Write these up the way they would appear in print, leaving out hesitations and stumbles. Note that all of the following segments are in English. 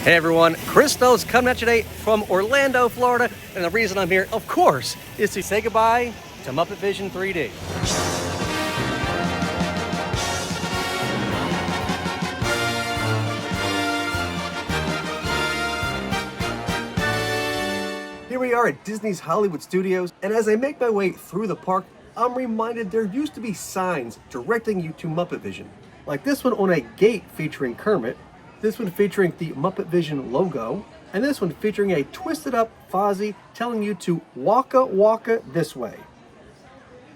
Hey everyone, Christo's coming at you today from Orlando, Florida, and the reason I'm here, of course, is to say goodbye to Muppet Vision 3D. Here we are at Disney's Hollywood Studios, and as I make my way through the park, I'm reminded there used to be signs directing you to Muppet Vision. Like this one on a gate featuring Kermit, this one featuring the Muppet Vision logo, and this one featuring a twisted up Fozzie telling you to waka waka this way.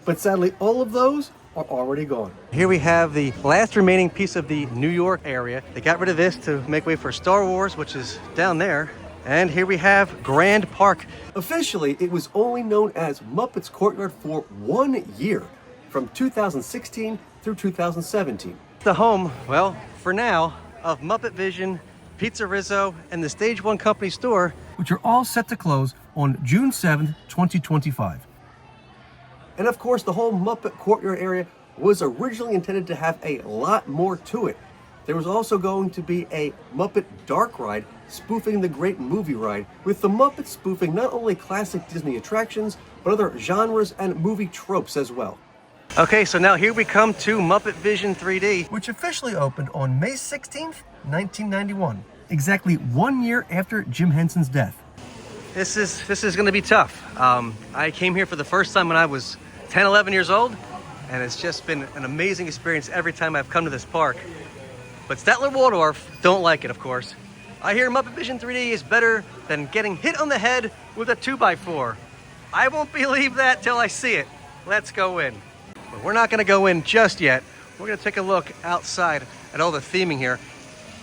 But sadly, all of those are already gone. Here we have the last remaining piece of the New York area. They got rid of this to make way for Star Wars, which is down there. And here we have Grand Park. Officially, it was only known as Muppets Courtyard for 1 year, from 2016 through 2017. The home, well, for now, of Muppet Vision, PizzeRizzo, and the Stage 1 Company store, which are all set to close on June 7th, 2025. And of course, the whole Muppet Courtyard area was originally intended to have a lot more to it. There was also going to be a Muppet Dark Ride spoofing the Great Movie Ride, with the Muppets spoofing not only classic Disney attractions, but other genres and movie tropes as well. Okay, so now here we come to Muppet Vision 3D, which officially opened on May 16th, 1991, exactly 1 year after Jim Henson's death. This is going to be tough. I came here for the first time when I was 10, 11 years old, and it's just been an amazing experience every time I've come to this park. But Statler Waldorf don't like it, of course. I hear Muppet Vision 3D is better than getting hit on the head with a 2x4. I won't believe that till I see it. Let's go in. But we're not going to go in just yet. We're going to take a look outside at all the theming here.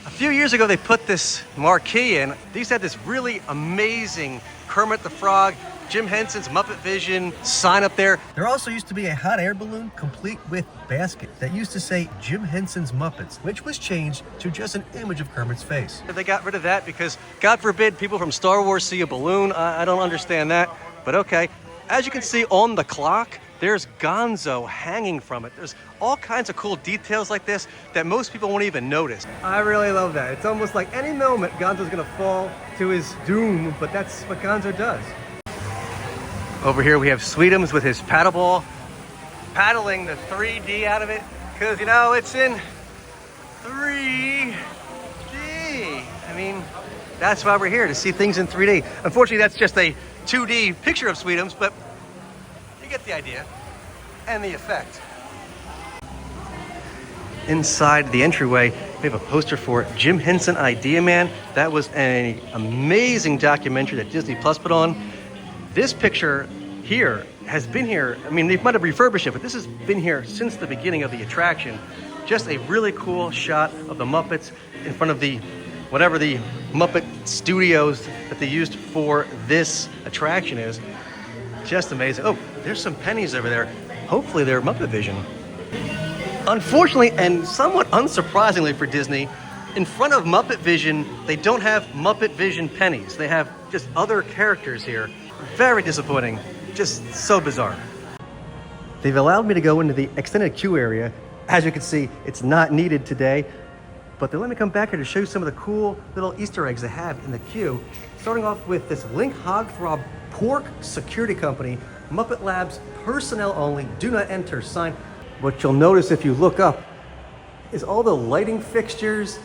A few years ago, they put this marquee in. These had this really amazing Kermit the Frog, Jim Henson's Muppet Vision sign up there. There also used to be a hot air balloon complete with basket that used to say Jim Henson's Muppets, which was changed to just an image of Kermit's face. They got rid of that because, God forbid, people from Star Wars see a balloon. I don't understand that, but okay. As you can see on the clock, there's Gonzo hanging from it. There's all kinds of cool details like this that most people won't even notice. I really love that. It's almost like any moment Gonzo's gonna fall to his doom, but that's what Gonzo does. Over here we have Sweetums with his paddleball, paddling the 3D out of it, because you know, it's in 3D. I mean, that's why we're here, to see things in 3D. Unfortunately, that's just a 2D picture of Sweetums, but you get the idea and the effect. Inside the entryway, we have a poster for Jim Henson Idea Man. That was an amazing documentary that Disney Plus put on. This picture here has been here, I mean, they might have refurbished it, but this has been here since the beginning of the attraction. Just a really cool shot of the Muppets in front of the, whatever the Muppet Studios that they used for this attraction is. Just amazing. Oh, there's some pennies over there. Hopefully they're Muppet Vision. Unfortunately, and somewhat unsurprisingly for Disney, in front of Muppet Vision, they don't have Muppet Vision pennies. They have just other characters here. Very disappointing. Just so bizarre. They've allowed me to go into the extended queue area. As you can see, it's not needed today, but they let me come back here to show you some of the cool little Easter eggs they have in the queue. Starting off with this Link Hogthrob Pork Security Company, Muppet Labs personnel only, do not enter sign. What you'll notice if you look up is all the lighting fixtures,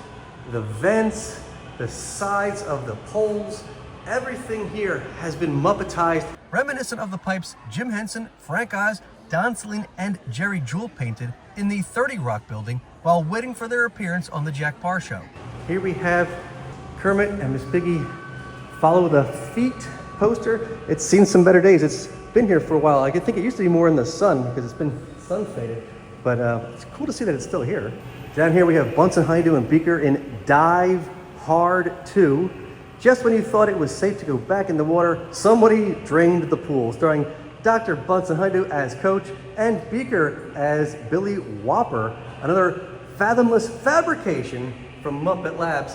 the vents, the sides of the poles. Everything here has been Muppetized, reminiscent of the pipes Jim Henson, Frank Oz, Don Celine, and Jerry Jewell painted in the 30 Rock building while waiting for their appearance on the Jack Parr Show. Here we have Kermit and Miss Piggy follow the feet poster. It's seen some better days. It's been here for a while. I think it used to be more in the sun because it's been sun faded, but it's cool to see that it's still here. Down here we have Bunsen, Honeydew, and Beaker in Dive Hard 2. Just when you thought it was safe to go back in the water, somebody drained the pool, starring Dr. Bunsen Honeydew as Coach and Beaker as Billy Whopper, another fathomless fabrication from Muppet Labs.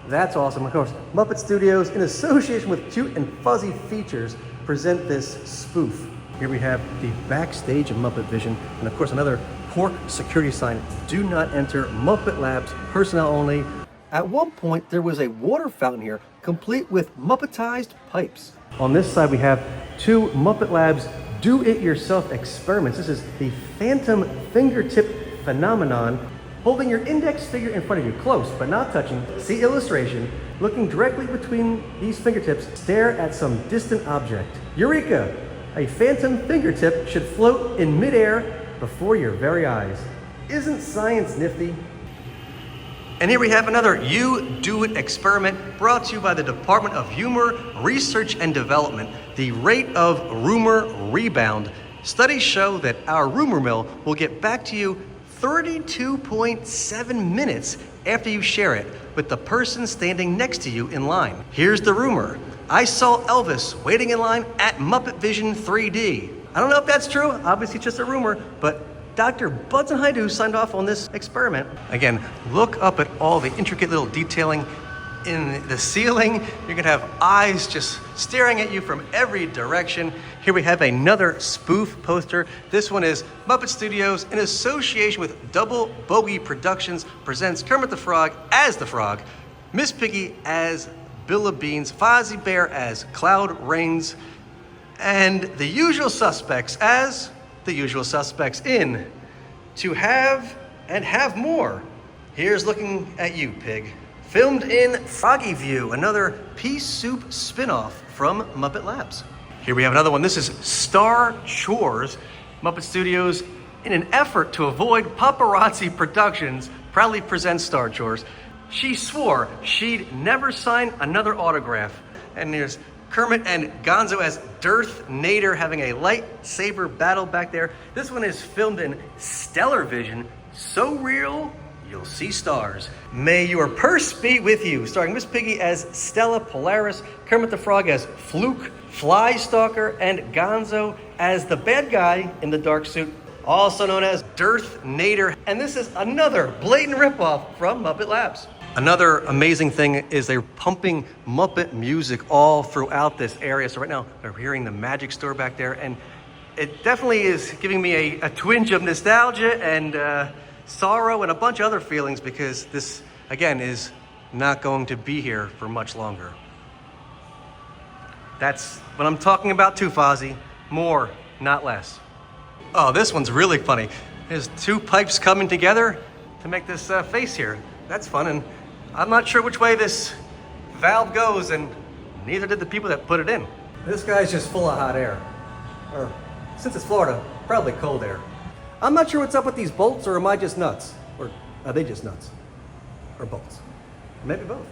That's awesome. Of course, Muppet Studios, in association with Cute and Fuzzy Features, present this spoof. Here we have the backstage of Muppet Vision, and of course another pork security sign, do not enter, Muppet Labs, personnel only. At one point, there was a water fountain here, complete with Muppetized pipes. On this side, we have two Muppet Labs do-it-yourself experiments. This is the phantom fingertip phenomenon. Holding your index finger in front of you, close but not touching. See illustration. Looking directly between these fingertips, stare at some distant object. Eureka! A phantom fingertip should float in midair before your very eyes. Isn't science nifty? And here we have another You Do It experiment brought to you by the Department of Humor, Research and Development. The rate of rumor rebound. Studies show that our rumor mill will get back to you 32.7 minutes after you share it with the person standing next to you in line. Here's the rumor. I saw Elvis waiting in line at Muppet Vision 3D. I don't know if that's true, obviously it's just a rumor, but Dr. Bunsen Haidu signed off on this experiment. Again, look up at all the intricate little detailing in the ceiling. You're gonna have eyes just staring at you from every direction. Here we have another spoof poster. This one is Muppet Studios in association with Double Bogey Productions presents Kermit the Frog as the Frog, Miss Piggy as Billa Beans, Fozzie Bear as Cloud Rains, and the usual suspects as the usual suspects in To Have and Have More. Here's looking at you, Pig. Filmed in Froggy View, another pea soup spinoff from Muppet Labs. Here we have another one. This is Star Chores. Muppet Studios, in an effort to avoid paparazzi productions, proudly presents Star Chores. She swore she'd never sign another autograph. And there's Kermit and Gonzo as Darth Nader having a lightsaber battle back there. This one is filmed in Stellar Vision. So real, you'll see stars. May your purse be with you, starring Miss Piggy as Stella Polaris, Kermit the Frog as Fluke Fly Stalker, and Gonzo as the bad guy in the dark suit, also known as Darth Nader. And this is another blatant ripoff from Muppet Labs. Another amazing thing is they're pumping Muppet music all throughout this area. So right now they're hearing the Magic Store back there, and it definitely is giving me a twinge of nostalgia and sorrow and a bunch of other feelings, because this, again, is not going to be here for much longer. That's what I'm talking about too, Fozzie. More, not less. Oh, this one's really funny. There's two pipes coming together to make this face here. That's fun, and I'm not sure which way this valve goes, and neither did the people that put it in. This guy's just full of hot air. Or, since it's Florida, probably cold air. I'm not sure what's up with these bolts, or am I just nuts? Or are they just nuts? Or bolts? Maybe both.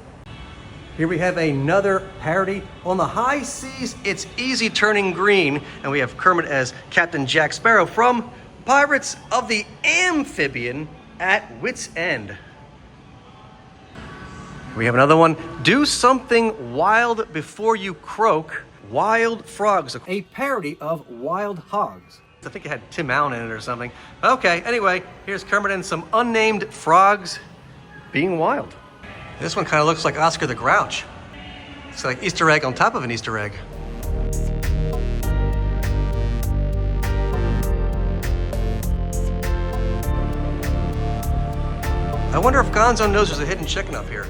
Here we have another parody. On the high seas, it's easy turning green, and we have Kermit as Captain Jack Sparrow from Pirates of the Amphibian at Wit's End. We have another one. Do something wild before you croak. Wild Frogs. A parody of Wild Hogs. I think it had Tim Allen in it or something. Okay, anyway, here's Kermit and some unnamed frogs being wild. This one kind of looks like Oscar the Grouch. It's like Easter egg on top of an Easter egg. I wonder if Gonzo knows there's a hidden chicken up here.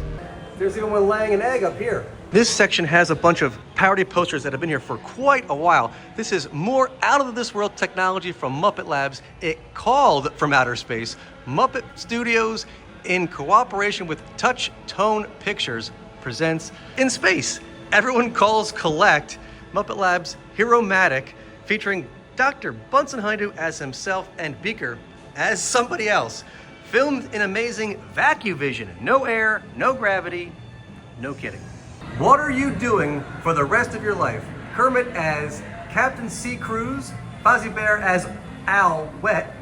There's even one laying an egg up here. This section has a bunch of parody posters that have been here for quite a while. This is more out of this world technology from Muppet Labs. It called from outer space. Muppet Studios, in cooperation with Touch Tone Pictures, presents In Space. Everyone Calls Collect. Muppet Labs Hero-matic, featuring Dr. Bunsen Haidu as himself and Beaker as somebody else. Filmed in amazing vacuum vision. No air, no gravity, no kidding. What are you doing for the rest of your life? Kermit as Captain Sea Cruise, Fozzie Bear as Al Wet,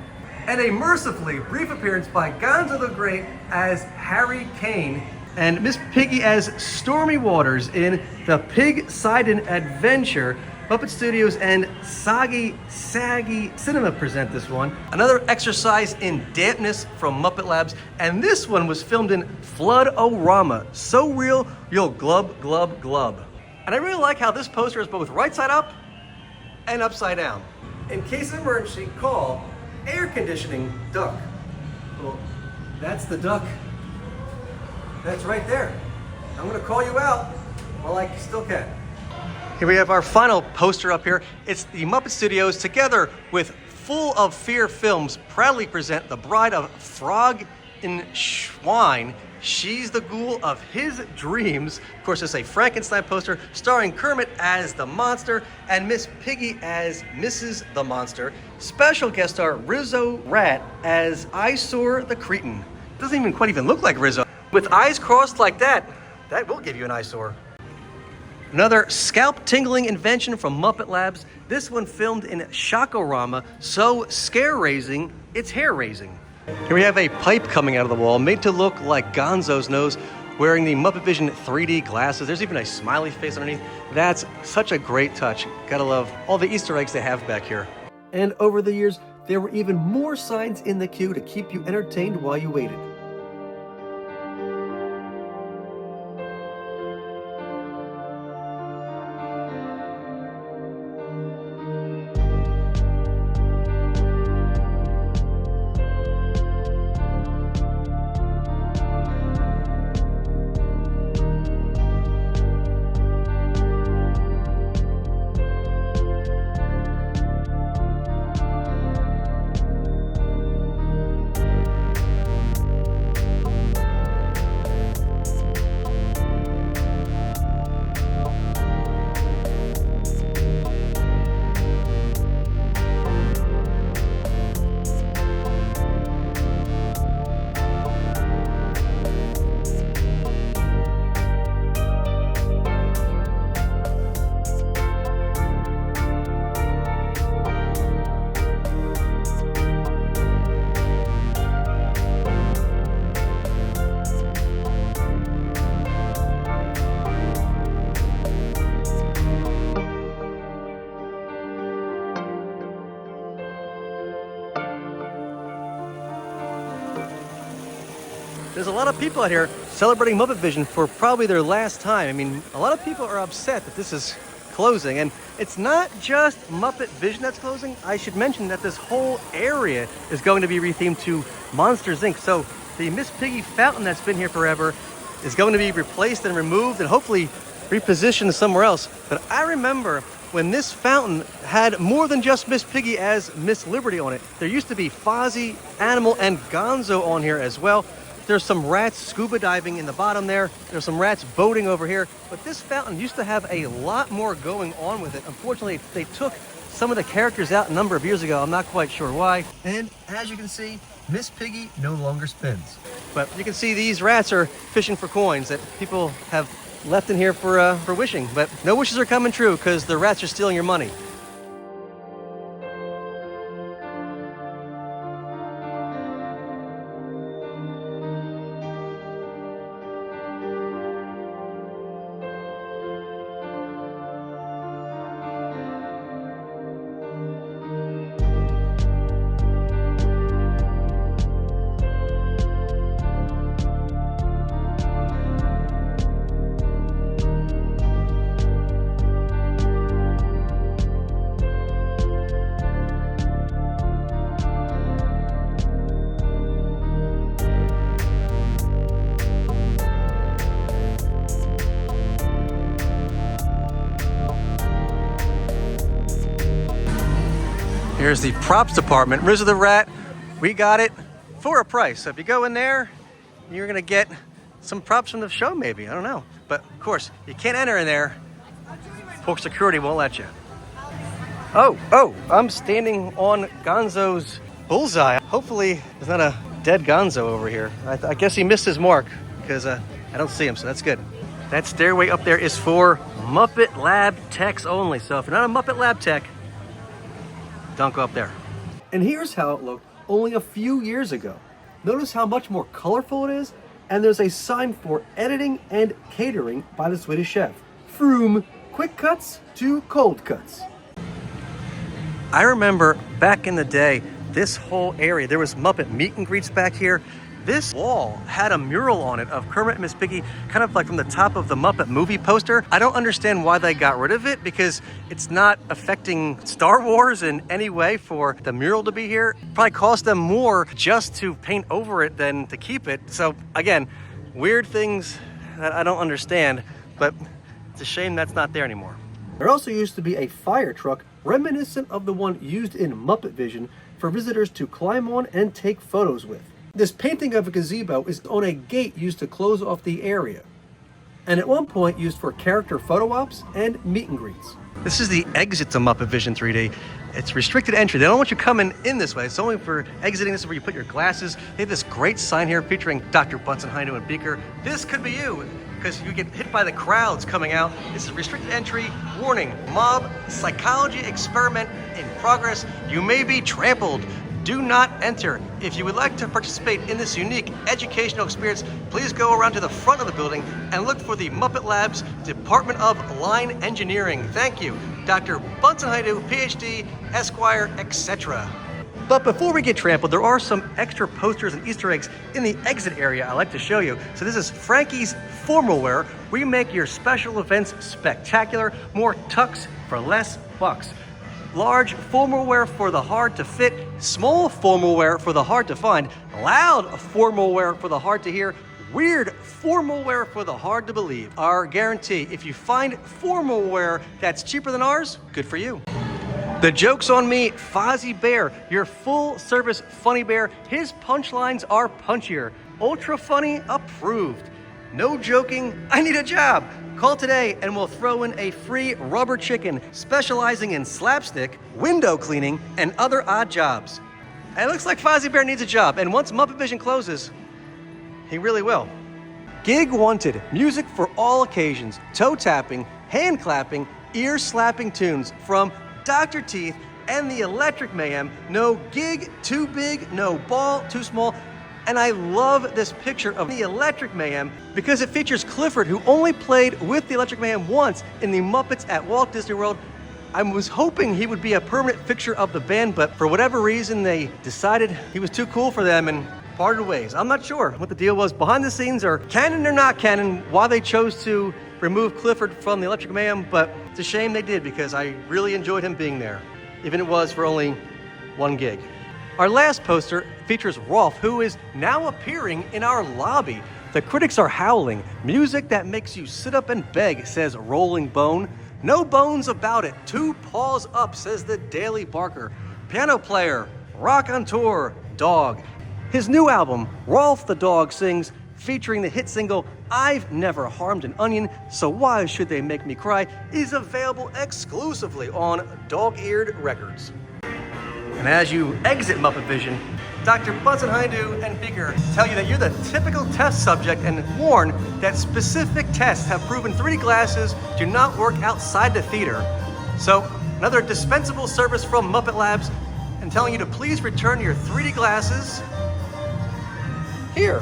and a mercifully brief appearance by Gonzo the Great as Harry Kane, and Miss Piggy as Stormy Waters in The Pig-Sidon Adventure. Muppet Studios and Saggy Cinema present this one. Another exercise in dampness from Muppet Labs, and this one was filmed in Flood-O-Rama. So real, you'll glub, glub, glub. And I really like how this poster is both right side up and upside down. In case of emergency, call air conditioning duck. Well, that's the duck That's right there. I'm gonna call you out while I still can. Here we have our final poster up here. It's the Muppet Studios together with Full of Fear Films proudly present The Bride of Frog in Schwein. She's the ghoul of his dreams. Of course, it's a Frankenstein poster starring Kermit as the monster and Miss Piggy as Mrs. the Monster. Special guest star Rizzo Rat as Eyesore the Cretin. Doesn't even quite even look like Rizzo. With eyes crossed like that, that will give you an eyesore. Another scalp-tingling invention from Muppet Labs. This one filmed in Shockorama, so scare-raising, it's hair-raising. Here we have a pipe coming out of the wall, made to look like Gonzo's nose, wearing the Muppet Vision 3D glasses. There's even a smiley face underneath. That's such a great touch. Gotta love all the Easter eggs they have back here. And over the years, there were even more signs in the queue to keep you entertained while you waited. There's a lot of people out here celebrating Muppet Vision for probably their last time. I mean, a lot of people are upset that this is closing, and it's not just Muppet Vision that's closing. I should mention that this whole area is going to be rethemed to Monsters, Inc. So the Miss Piggy fountain that's been here forever is going to be replaced and removed and hopefully repositioned somewhere else. But I remember when this fountain had more than just Miss Piggy as Miss Liberty on it. There used to be Fozzie, Animal, and Gonzo on here as well. There's some rats scuba diving in the bottom there. There's some rats boating over here. But this fountain used to have a lot more going on with it. Unfortunately, they took some of the characters out a number of years ago. I'm not quite sure why. And as you can see, Miss Piggy no longer spins. But you can see these rats are fishing for coins that people have left in here for wishing. But no wishes are coming true because the rats are stealing your money. Here's the props department. Rizzo the Rat, we got it for a price. So if you go in there, you're gonna get some props from the show maybe, I don't know. But of course, you can't enter in there. Pork security won't let you. Oh, I'm standing on Gonzo's bullseye. Hopefully there's not a dead Gonzo over here. I guess he missed his mark because I don't see him, so that's good. That stairway up there is for Muppet Lab techs only. So if you're not a Muppet Lab tech, don't go up there. And here's how it looked only a few years ago. Notice how much more colorful it is, and there's a sign for editing and catering by the Swedish chef. From quick cuts to cold cuts. I remember back in the day, this whole area, there was Muppet meet and greets back here. This wall had a mural on it of Kermit and Miss Piggy, kind of like from the top of the Muppet movie poster. I don't understand why they got rid of it because it's not affecting Star Wars in any way for the mural to be here. Probably cost them more just to paint over it than to keep it. So again, weird things that I don't understand, but it's a shame that's not there anymore. There also used to be a fire truck reminiscent of the one used in Muppet Vision for visitors to climb on and take photos with. This painting of a gazebo is on a gate used to close off the area, and at one point used for character photo ops and meet and greets. This is the exit to Muppet Vision 3D. It's restricted entry. They don't want you coming in this way. It's only for exiting. This is where you put your glasses. They have this great sign here featuring Dr. Bunsen, Haidu, and Beaker. This could be you, because you get hit by the crowds coming out. This is restricted entry. Warning, mob psychology experiment in progress. You may be trampled. Do not enter. If you would like to participate in this unique educational experience, please go around to the front of the building and look for the Muppet Labs Department of Line Engineering. Thank you, Dr. Bunsen Haidu, PhD, Esquire, etc. But before we get trampled, there are some extra posters and Easter eggs in the exit area I'd like to show you. So this is Frankie's Formal Wear. We make your special events spectacular. More tucks for less bucks. Large formal wear for the hard to fit, small formal wear for the hard to find, loud formal wear for the hard to hear, weird formal wear for the hard to believe. Our guarantee, if you find formal wear that's cheaper than ours, good for you. The joke's on me, Fozzie Bear, your full service funny bear. His punchlines are punchier. Ultra funny approved. No joking, I need a job. Call today and we'll throw in a free rubber chicken specializing in slapstick, window cleaning, and other odd jobs. And it looks like Fozzie Bear needs a job, and once Muppet Vision closes, he really will. Gig wanted, music for all occasions, toe tapping, hand clapping, ear slapping tunes from Dr. Teeth and the Electric Mayhem. No gig too big, no ball too small. And I love this picture of the Electric Mayhem because it features Clifford, who only played with the Electric Mayhem once in the Muppets at Walt Disney World. I was hoping he would be a permanent fixture of the band, but for whatever reason, they decided he was too cool for them and parted ways. I'm not sure what the deal was behind the scenes, or canon or not canon, why they chose to remove Clifford from the Electric Mayhem, but it's a shame they did because I really enjoyed him being there, even if it was for only one gig. Our last poster features Rolf, who is now appearing in our lobby. The critics are howling. Music that makes you sit up and beg, says Rolling Bone. No bones about it. 2 paws up, says the Daily Barker. Piano player, rock on tour, dog. His new album, Rolf the Dog Sings, featuring the hit single, I've Never Harmed an Onion, So Why Should They Make Me Cry, is available exclusively on Dog-Eared Records. And as you exit Muppet Vision, Dr. Bunsen, Haidu, and Beaker tell you that you're the typical test subject and warn that specific tests have proven 3D glasses do not work outside the theater. So, another dispensable service from Muppet Labs and telling you to please return your 3D glasses here.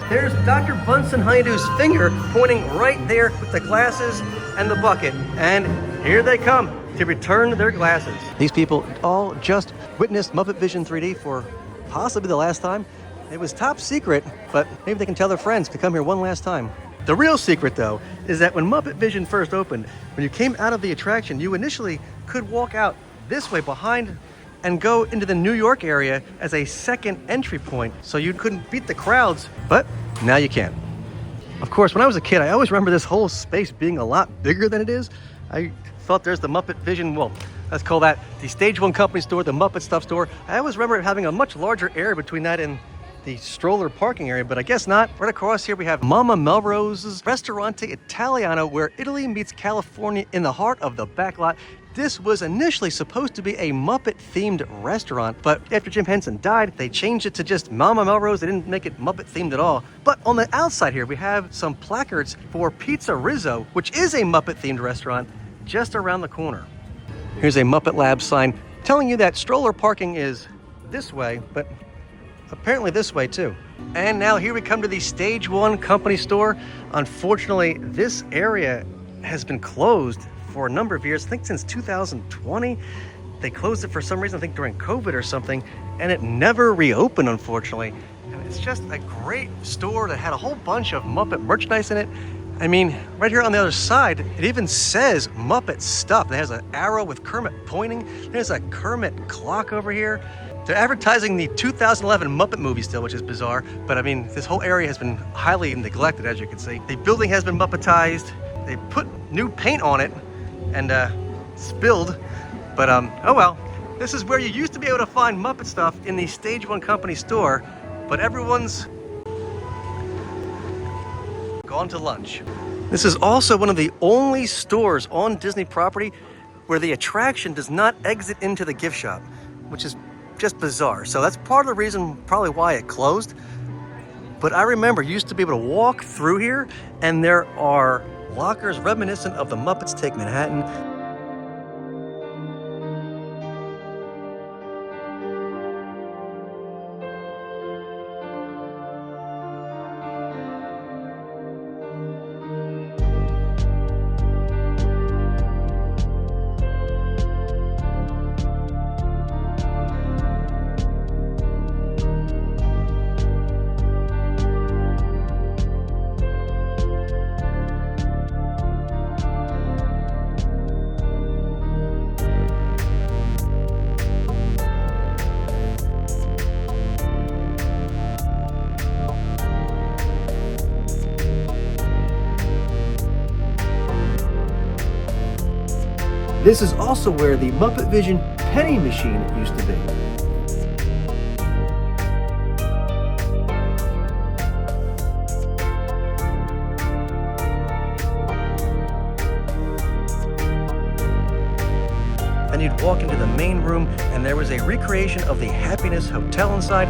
There's Dr. Bunsen Haidu's finger pointing right there with the glasses and the bucket. And here they come to return their glasses. These people all just witnessed Muppet Vision 3D for possibly the last time. It was top secret, but maybe they can tell their friends to come here one last time. The real secret, though, is that when Muppet Vision first opened, when you came out of the attraction, you initially could walk out this way behind and go into the New York area as a second entry point, so you couldn't beat the crowds, but now you can. Of course, when I was a kid, I always remember this whole space being a lot bigger than it is. I thought there's the Muppet Vision, well, let's call that the Stage 1 Company store, the Muppet Stuff store. I always remember having a much larger area between that and the stroller parking area, but I guess not. Right across here we have Mama Melrose's Ristorante Italiano, where Italy meets California in the heart of the backlot. This was initially supposed to be a Muppet-themed restaurant, but after Jim Henson died, they changed it to just Mama Melrose. They didn't make it Muppet-themed at all. But on the outside here, we have some placards for PizzeRizzo, which is a Muppet-themed restaurant just around the corner. Here's a Muppet Lab sign telling you that stroller parking is this way, but apparently this way too. And now here we come to the Stage 1 Company store. Unfortunately, this area has been closed for a number of years. I think since 2020. They closed it for some reason, I think during COVID or something, and it never reopened, unfortunately. And it's just a great store that had a whole bunch of Muppet merchandise in it. I mean, right here on the other side, it even says Muppet Stuff. It has an arrow with Kermit pointing. There's a Kermit clock over here. They're advertising the 2011 Muppet movie still, which is bizarre. But I mean, this whole area has been highly neglected, as you can see. The building has been Muppetized. They put new paint on it and spilled. But oh well. This is where you used to be able to find Muppet stuff in the Stage One Company store, but everyone's gone to lunch. This is also one of the only stores on Disney property where the attraction does not exit into the gift shop, which is just bizarre. So that's part of the reason probably why it closed. But I remember you used to be able to walk through here and there are lockers reminiscent of the Muppets Take Manhattan. This is also where the Muppet Vision penny machine used to be. Then you'd walk into the main room and there was a recreation of the Happiness Hotel inside.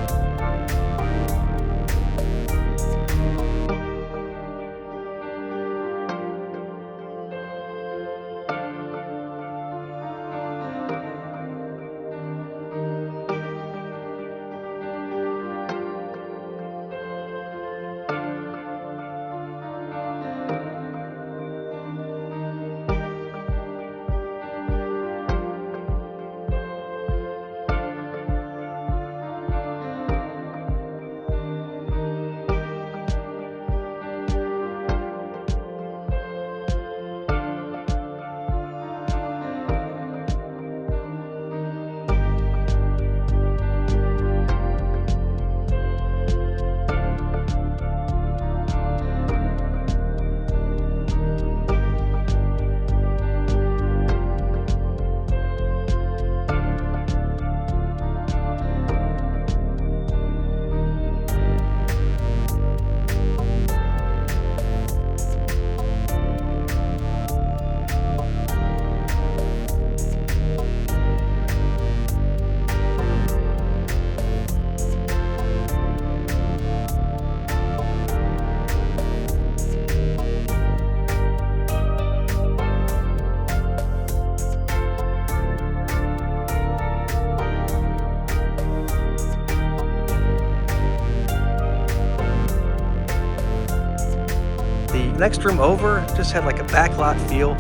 Next room over just had like a backlot feel.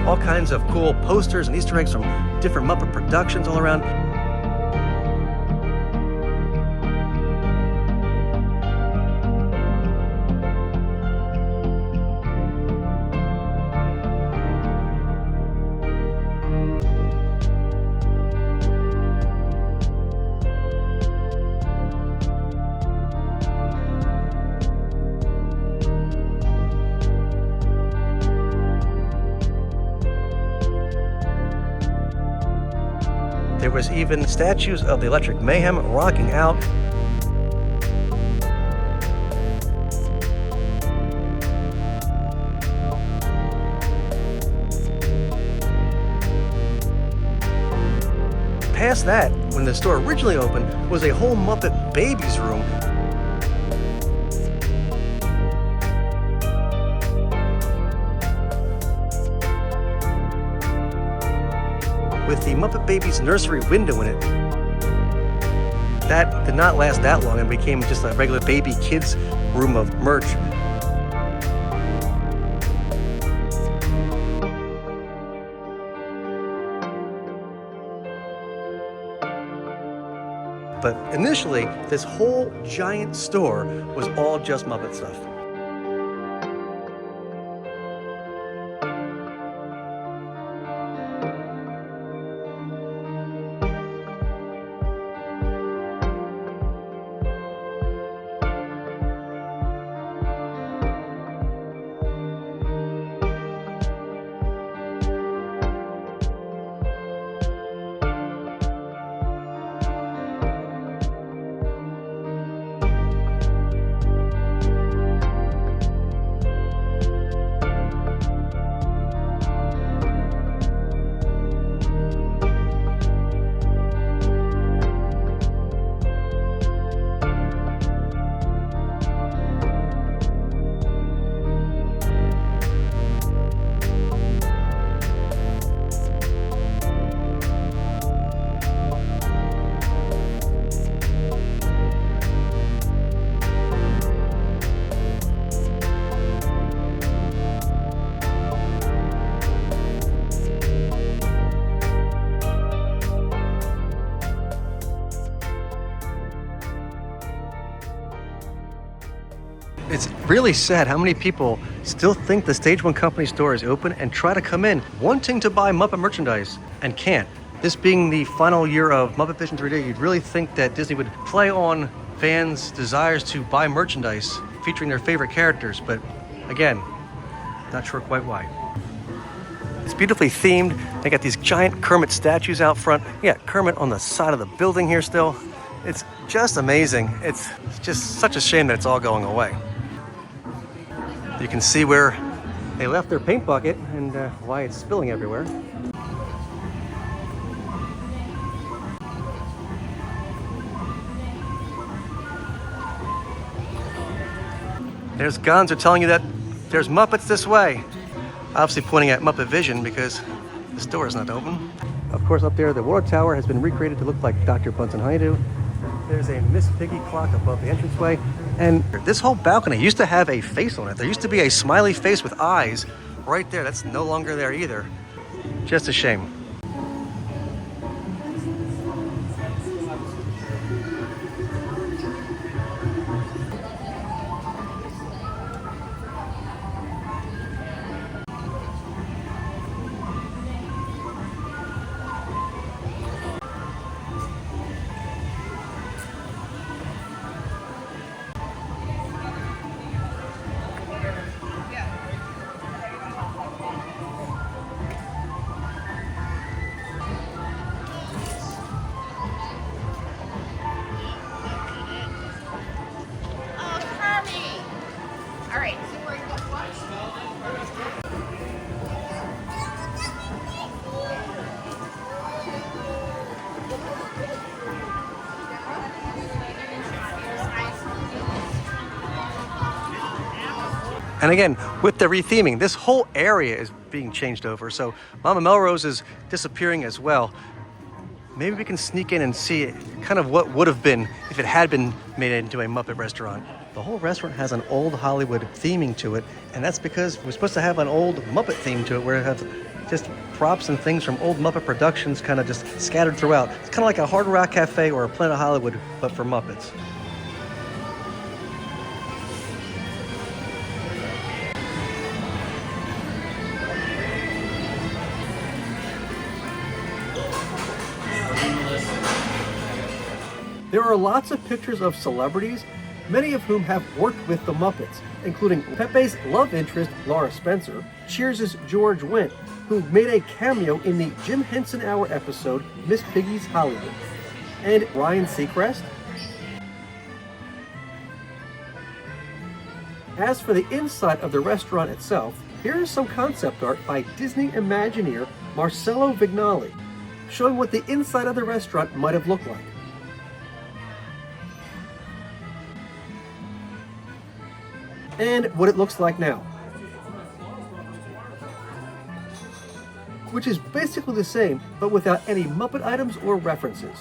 All kinds of cool posters and Easter eggs from different Muppet productions all around. There was even statues of the Electric Mayhem rocking out. Past that, when the store originally opened, was a whole Muppet Babies room. With the Muppet Babies nursery window in it. That did not last that long and became just a regular baby kids room of merch. But initially, this whole giant store was all just Muppet stuff. It's really sad how many people still think the Stage 1 Company store is open and try to come in wanting to buy Muppet merchandise and can't. This being the final year of Muppet Vision 3D, you'd really think that Disney would play on fans' desires to buy merchandise featuring their favorite characters, but again, not sure quite why. It's beautifully themed. They got these giant Kermit statues out front. Yeah, Kermit on the side of the building here still. It's just amazing. It's just such a shame that it's all going away. You can see where they left their paint bucket and why it's spilling everywhere. There's Gonzo telling you that there's Muppets this way. Obviously pointing at Muppet Vision because the store is not open. Of course, up there, the water tower has been recreated to look like Dr. Bunsen Honeydew. There's a Miss Piggy clock above the entranceway. And this whole balcony used to have a face on it. There used to be a smiley face with eyes right there. That's no longer there either. Just a shame. And again, with the retheming, this whole area is being changed over. So Mama Melrose is disappearing as well. Maybe we can sneak in and see kind of what would have been if it had been made into a Muppet restaurant. The whole restaurant has an old Hollywood theming to it, and that's because we're supposed to have an old Muppet theme to it where it has just props and things from old Muppet productions kind of just scattered throughout. It's kind of like a Hard Rock Cafe or a Planet Hollywood, but for Muppets. There are lots of pictures of celebrities, many of whom have worked with the Muppets, including Pepe's love interest, Laura Spencer, Cheers' George Wendt, who made a cameo in the Jim Henson Hour episode, Miss Piggy's Hollywood, and Ryan Seacrest. As for the inside of the restaurant itself, here is some concept art by Disney Imagineer Marcello Vignali, showing what the inside of the restaurant might have looked like. And what it looks like now, which is basically the same, but without any Muppet items or references,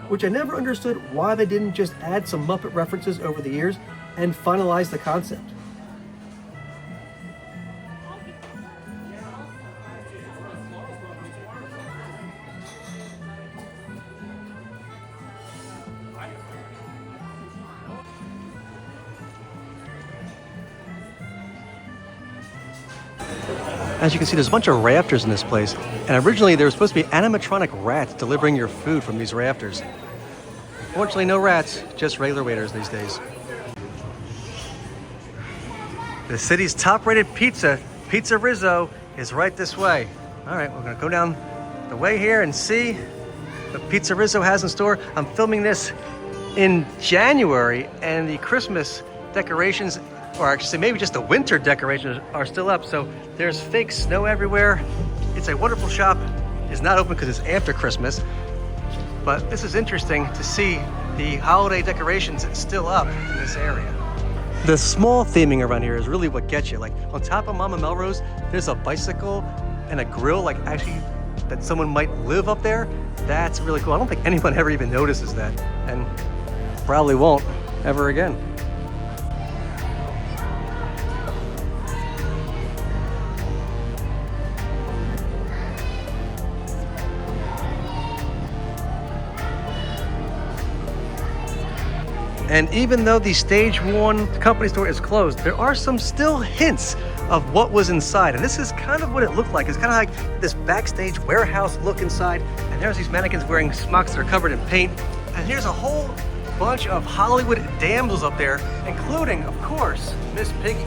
which I never understood why they didn't just add some Muppet references over the years and finalize the concept. As you can see, there's a bunch of rafters in this place. And originally there were supposed to be animatronic rats delivering your food from these rafters. Fortunately, no rats, just regular waiters these days. The city's top-rated pizza, PizzeRizzo, is right this way. All right, we're gonna go down the way here and see what PizzeRizzo has in store. I'm filming this in January, and the Christmas decorations, or actually maybe just the winter decorations, are still up. So there's fake snow everywhere. It's a wonderful shop. It's not open because it's after Christmas, but this is interesting to see the holiday decorations still up in this area. The small theming around here is really what gets you. Like on top of Mama Melrose, there's a bicycle and a grill, like actually that someone might live up there. That's really cool. I don't think anyone ever even notices that, and probably won't ever again. And even though the Stage 1 company store is closed, there are some still hints of what was inside. And this is kind of what it looked like. It's kind of like this backstage warehouse look inside. And there's these mannequins wearing smocks that are covered in paint. And here's a whole bunch of Hollywood damsels up there, including, of course, Miss Piggy.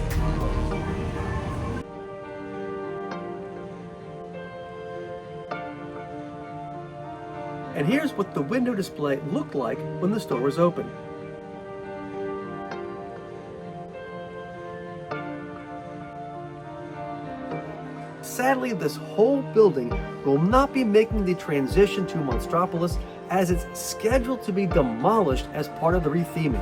And here's what the window display looked like when the store was open. Sadly, this whole building will not be making the transition to Monstropolis, as it's scheduled to be demolished as part of the retheming.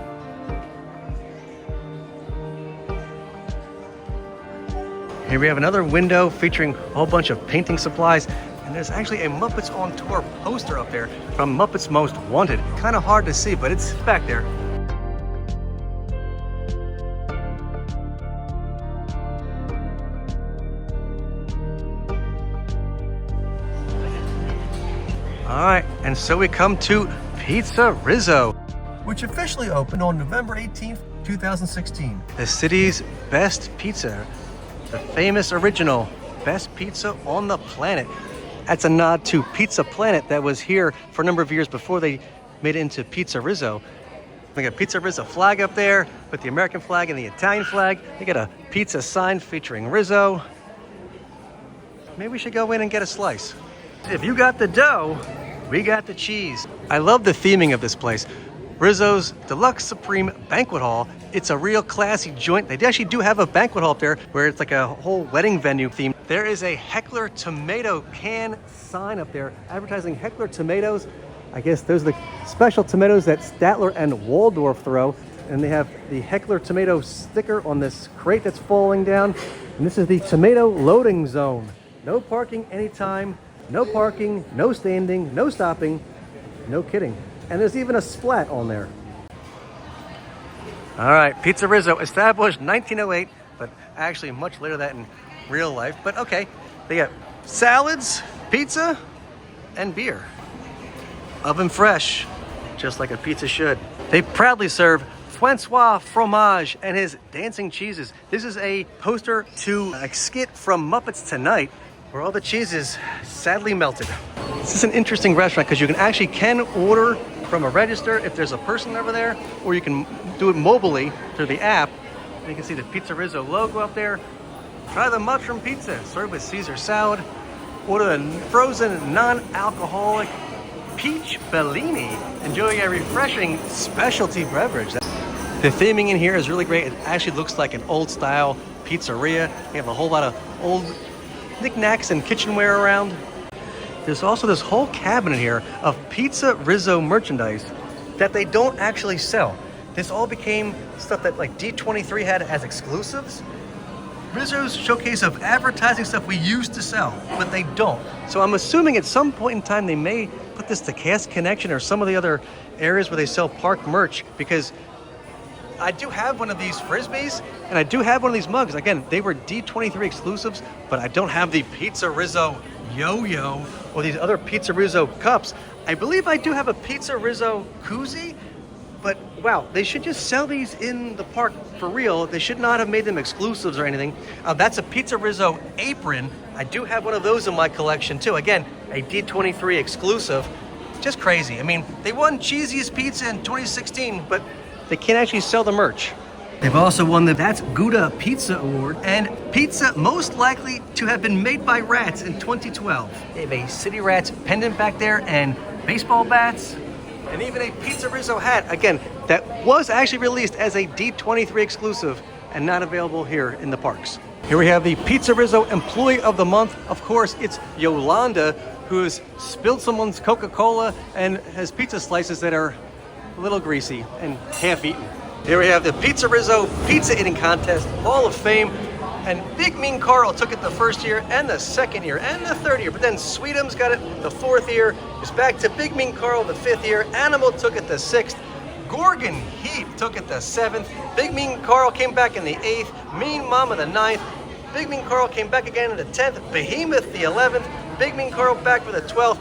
Here we have another window featuring a whole bunch of painting supplies, and there's actually a Muppets on Tour poster up there from Muppets Most Wanted. Kind of hard to see, but it's back there. All right, and so we come to PizzeRizzo, Which officially opened on November 18th, 2016. the city's best pizza, the famous original best pizza on the planet. That's a nod to Pizza Planet that was here for a number of years before they made it into PizzeRizzo. We got PizzeRizzo flag up there with the American flag and the Italian flag. They got a pizza sign featuring Rizzo. Maybe we should go in and get a slice. If you got the dough, we got the cheese. I love the theming of this place. Rizzo's Deluxe Supreme Banquet Hall. It's a real classy joint. They actually do have a banquet hall up there where it's like a whole wedding venue theme. There is a Heckler tomato can sign up there advertising Heckler tomatoes. I guess those are the special tomatoes that Statler and Waldorf throw. And they have the Heckler tomato sticker on this crate that's falling down. And this is the tomato loading zone. No parking anytime. No parking, no standing, no stopping, no kidding. And there's even a splat on there. All right, PizzeRizzo, established 1908, but actually much later than that in real life. But okay, they got salads, pizza, and beer. Oven fresh, just like a pizza should. They proudly serve Francois Fromage and his dancing cheeses. This is a poster to a skit from Muppets Tonight, where all the cheese is sadly melted. This is an interesting restaurant because you can order from a register if there's a person over there, or you can do it mobily through the app. And you can see the PizzeRizzo logo up there. Try the mushroom pizza served with Caesar salad. Order the frozen non-alcoholic peach Bellini. Enjoy a refreshing specialty beverage. The theming in here is really great. It actually looks like an old style pizzeria. We have a whole lot of old knickknacks and kitchenware around. There's also this whole cabinet here of PizzeRizzo merchandise that they don't actually sell. This all became stuff that like D23 had as exclusives. Rizzo's showcase of advertising stuff we used to sell, but they don't. So I'm assuming at some point in time they may put this to Cast Connection or some of the other areas where they sell park merch, because I do have one of these Frisbees, and I do have one of these mugs. Again, they were D23 exclusives, but I don't have the PizzeRizzo yo-yo or these other PizzeRizzo cups. I believe I do have a PizzeRizzo koozie, But wow, they should just sell these in the park for real. They should not have made them exclusives or anything. That's a PizzeRizzo apron. I do have one of those in my collection too. Again, a D23 exclusive. Just crazy. I mean, they won Cheesiest Pizza in 2016, but they can't actually sell the merch. They've also won the That's Gouda Pizza Award and pizza most likely to have been made by rats in 2012. They have a City Rats pendant back there and baseball bats and even a PizzeRizzo hat. Again, that was actually released as a D23 exclusive and not available here in the parks. Here we have the PizzeRizzo Employee of the Month. Of course, it's Yolanda, who has spilled someone's Coca-Cola and has pizza slices that are a little greasy and half-eaten. Here we have the PizzeRizzo Pizza Eating Contest Hall of Fame, and Big Mean Carl took it the first year and the second year and the third year, but then Sweetums got it the fourth year. It's back to Big Mean Carl the fifth year. Animal took it the sixth. Gorgon Heat took it the seventh. Big Mean Carl came back in the eighth. Mean Mama the ninth. Big Mean Carl came back again in the 10th. Behemoth the 11th. Big Mean Carl back for the 12th.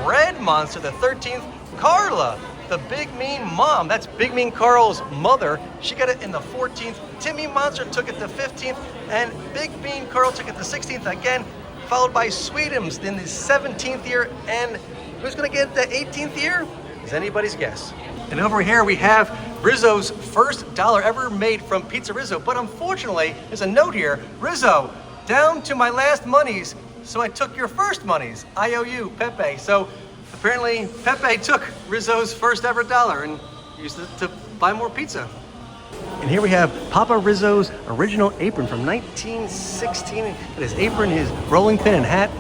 Red Monster the 13th. Carla, the Big Mean Mom, that's Big Mean Carl's mother, she got it in the 14th. Timmy Monster took it the 15th, and Big Mean Carl took it the 16th again, followed by Sweetums in the 17th year, and who's gonna get the 18th year? Is anybody's guess. And over here we have Rizzo's first dollar ever made from PizzeRizzo, but unfortunately, there's a note here, Rizzo, down to my last monies, so I took your first monies, I owe you, Pepe. So apparently Pepe took Rizzo's first ever dollar and used it to buy more pizza. And here we have Papa Rizzo's original apron from 1916. And his apron, his rolling pin and hat.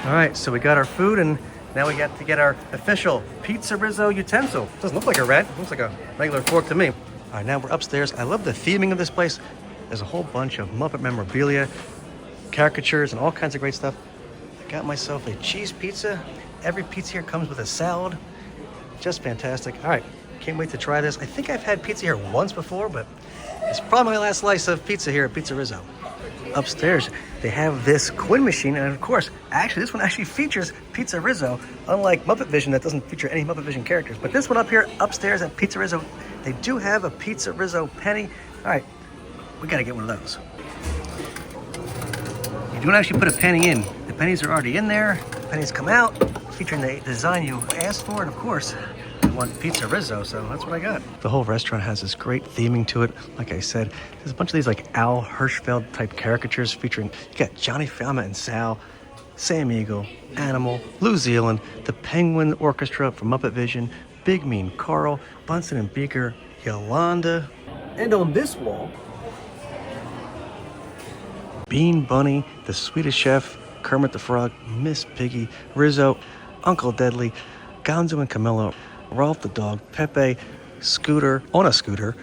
All right, so we got our food, and now we got to get our official PizzeRizzo utensil. Doesn't look like a rat, it looks like a regular fork to me. All right, now we're upstairs. I love the theming of this place. There's a whole bunch of Muppet memorabilia, caricatures, and all kinds of great stuff. I got myself a cheese pizza. Every pizza here comes with a salad. Just fantastic. All right, can't wait to try this. I think I've had pizza here once before, but it's probably my last slice of pizza here at PizzeRizzo. Upstairs, they have this coin machine, and of course, actually, this one actually features PizzeRizzo, unlike Muppet Vision that doesn't feature any Muppet Vision characters. But this one up here, upstairs at PizzeRizzo, they do have a PizzeRizzo penny. All right, we gotta get one of those. You don't actually put a penny in. The pennies are already in there. The pennies come out, featuring the design you asked for, and of course, want PizzeRizzo, so that's what I got. The whole restaurant has this great theming to it. Like I said, there's a bunch of these like Al Hirschfeld type caricatures featuring, you got Johnny Falma and Sal, Sam Eagle, Animal, New Zealand, the Penguin Orchestra from Muppet Vision, Big Mean Carl, Bunsen and Beaker, Yolanda. And on this wall, Bean Bunny, the Swedish Chef, Kermit the Frog, Miss Piggy, Rizzo, Uncle Deadly, Gonzo and Camillo, Rolf the dog, Pepe, Scooter on a scooter,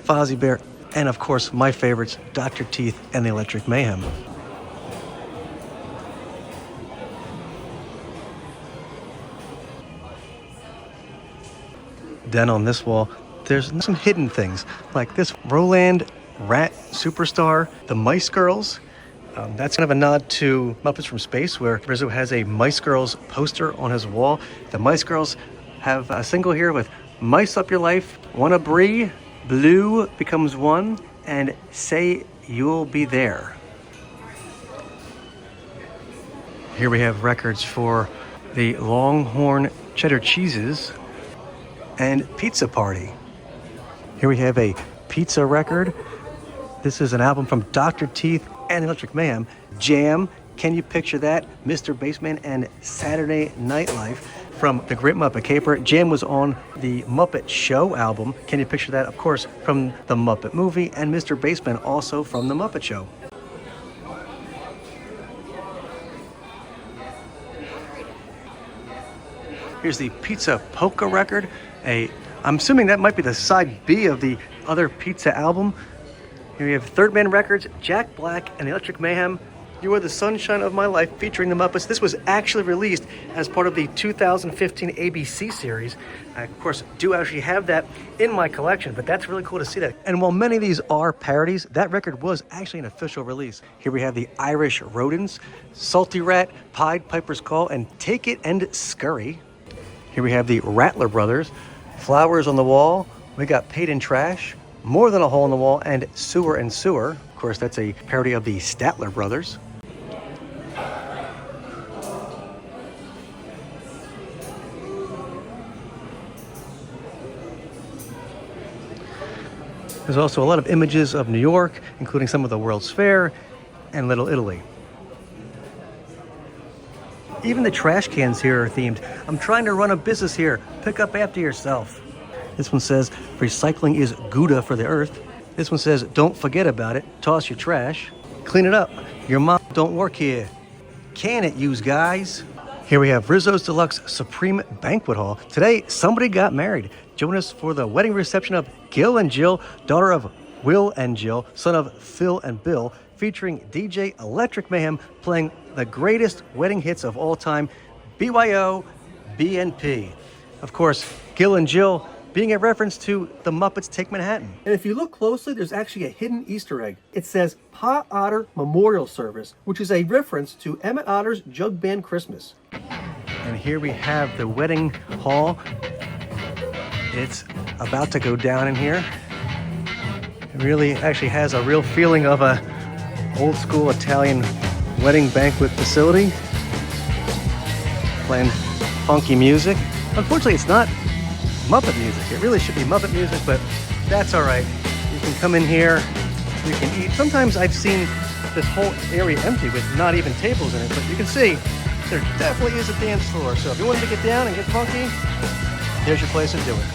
Fozzie Bear, and of course my favorites, Dr. Teeth and the Electric Mayhem. Then on this wall, there's some hidden things, like this Roland Rat Superstar, the Mice Girls. That's kind of a nod to Muppets from Space, where Rizzo has a Mice Girls poster on his wall. The Mice Girls have a single here with Mice Up Your Life, Wanna Brie, Blue Becomes One, and Say You'll Be There. Here we have records for the Longhorn Cheddar Cheeses and Pizza Party. Here we have a pizza record. This is an album from Dr. Teeth and Electric Mayhem. Jam, Can You Picture That? Mr. Baseman and Saturday Night Life from The Great Muppet Caper. Jam was on the Muppet Show album. Can You Picture That? Of course, from the Muppet Movie, and Mr. Baseman also from the Muppet Show. Here's the Pizza Polka record, a I'm assuming that might be the side B of the other pizza album. Here we have Third Man Records, Jack Black, and Electric Mayhem. You Are the Sunshine of My Life featuring the Muppets. This was actually released as part of the 2015 ABC series. I, of course, do actually have that in my collection, but that's really cool to see that. And while many of these are parodies, that record was actually an official release. Here we have the Irish Rodents, Salty Rat, Pied Piper's Call, and Take It and Scurry. Here we have the Rattler Brothers, Flowers on the Wall. We got Paid in Trash, More Than a Hole in the Wall, and Sewer and Sewer. Of course, that's a parody of the Statler Brothers. There's also a lot of images of New York, including some of the World's Fair and Little Italy. Even the trash cans here are themed. I'm trying to run a business here. Pick up after yourself. This one says, recycling is Gouda for the earth. This one says, don't forget about it. Toss your trash. Clean it up. Your mom don't work here. Can it, use guys? Here we have Rizzo's Deluxe Supreme Banquet Hall. Today, somebody got married. Join us for the wedding reception of Gil and Jill, daughter of Will and Jill, son of Phil and Bill, featuring DJ Electric Mayhem playing the greatest wedding hits of all time, BYO, BNP. Of course, Gil and Jill being a reference to the Muppets Take Manhattan. And if you look closely, there's actually a hidden Easter egg. It says Pa Otter Memorial Service, which is a reference to Emmett Otter's Jug Band Christmas. And here we have the wedding hall. It's about to go down in here. It really actually has a real feeling of a old school Italian wedding banquet facility. Playing funky music. Unfortunately, it's not Muppet music. It really should be Muppet music, but that's all right. You can come in here, you can eat. Sometimes I've seen this whole area empty with not even tables in it, but you can see there definitely is a dance floor. So if you wanted to get down and get funky, here's your place to do it.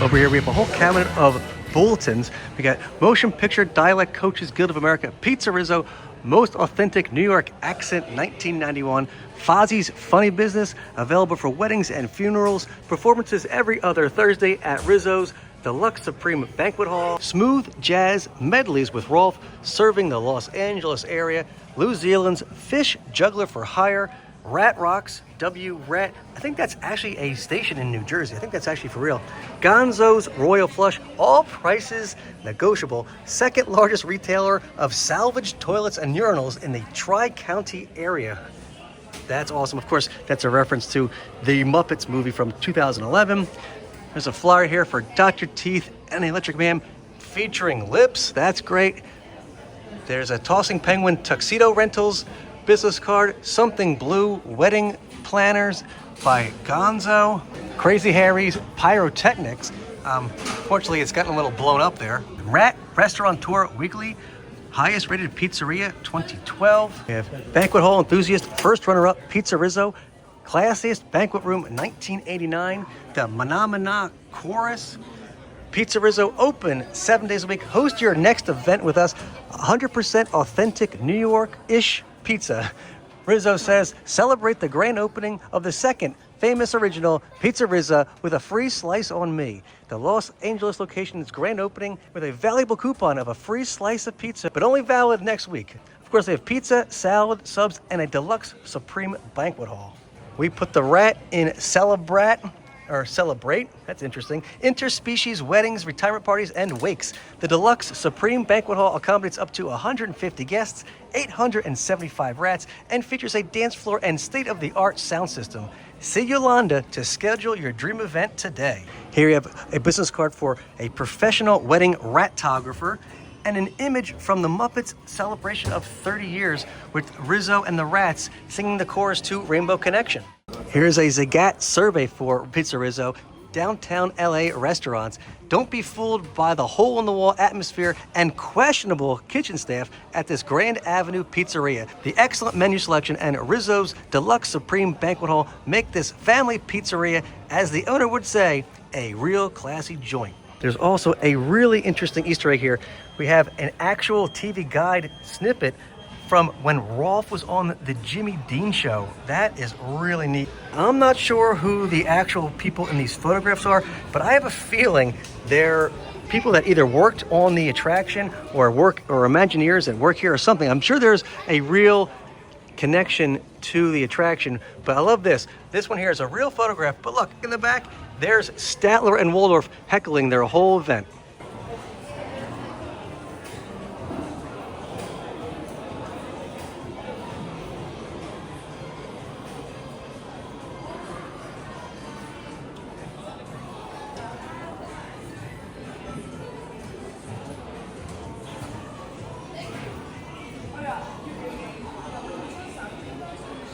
Over here we have a whole cabinet of bulletins. We got Motion Picture Dialect Coaches Guild of America, PizzeRizzo, Most Authentic New York Accent 1991, Fozzie's Funny Business, available for weddings and funerals, performances every other Thursday at Rizzo's, Deluxe Supreme Banquet Hall, Smooth Jazz Medleys with Rolf, serving the Los Angeles area, New Zealand's Fish Juggler for Hire, Rat Rocks, W-Rat. I think that's actually a station in New Jersey. I think that's actually for real. Gonzo's Royal Flush, all prices negotiable. Second largest retailer of salvaged toilets and urinals in the Tri-County area. That's awesome. Of course, that's a reference to the Muppets movie from 2011. There's a flyer here for Dr. Teeth and the Electric Man featuring lips. That's great. There's a Tossing Penguin Tuxedo Rentals business card, Something Blue wedding planners by Gonzo, Crazy Harry's Pyrotechnics. Fortunately, it's gotten a little blown up there. Rat Restaurateur Weekly, highest rated pizzeria 2012. We have Banquet Hall Enthusiast, first runner-up PizzeRizzo, classiest banquet room 1989, the Mana Chorus. PizzeRizzo open 7 days a week. Host your next event with us. 100% authentic New York-ish pizza. Rizzo says, celebrate the grand opening of the second famous original PizzeRizzo with a free slice on me. The Los Angeles location is grand opening with a valuable coupon of a free slice of pizza, but only valid next week. Of course, they have pizza, salad, subs, and a deluxe Supreme Banquet Hall. We put the rat in Celebrate. That's interesting. Interspecies weddings, retirement parties, and wakes. The Deluxe Supreme Banquet Hall accommodates up to 150 guests, 875 rats, and features a dance floor and state-of-the-art sound system. See Yolanda to schedule your dream event today. Here you have a business card for a professional wedding ratographer and an image from the Muppets celebration of 30 years with Rizzo and the Rats singing the chorus to Rainbow Connection. Here's a Zagat survey for PizzeRizzo, downtown LA restaurants. Don't be fooled by the hole-in-the-wall atmosphere and questionable kitchen staff at this Grand Avenue pizzeria. The excellent menu selection and Rizzo's Deluxe Supreme Banquet Hall make this family pizzeria, as the owner would say, a real classy joint. There's also a really interesting Easter egg here. We have an actual TV guide snippet from when Rolf was on the Jimmy Dean show. That is really neat. I'm not sure who the actual people in these photographs are, but I have a feeling they're people that either worked on the attraction or Imagineers that work here or something. I'm sure there's a real connection to the attraction, but I love this. This one here is a real photograph, but look in the back, there's Statler and Waldorf heckling their whole event.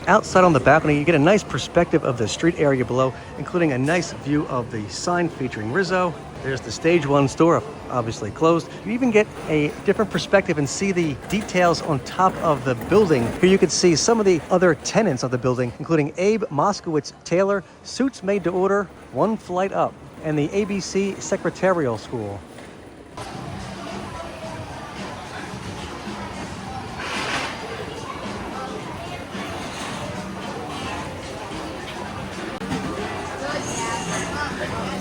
Outside on the balcony, you get a nice perspective of the street area below, including a nice view of the sign featuring Rizzo. There's the Stage 1 store, obviously closed. You even get a different perspective and see the details on top of the building. Here you can see some of the other tenants of the building, including Abe Moskowitz Taylor, Suits Made to Order, One Flight Up, and the ABC Secretarial School.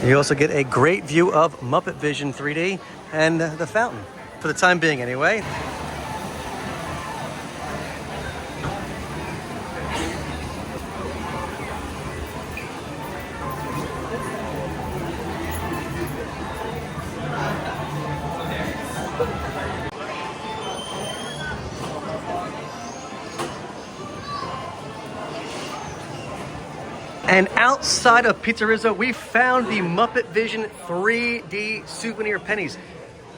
You also get a great view of Muppet Vision 3D and the fountain, for the time being anyway. And outside of PizzeRizzo, we found the Muppet Vision 3D souvenir pennies.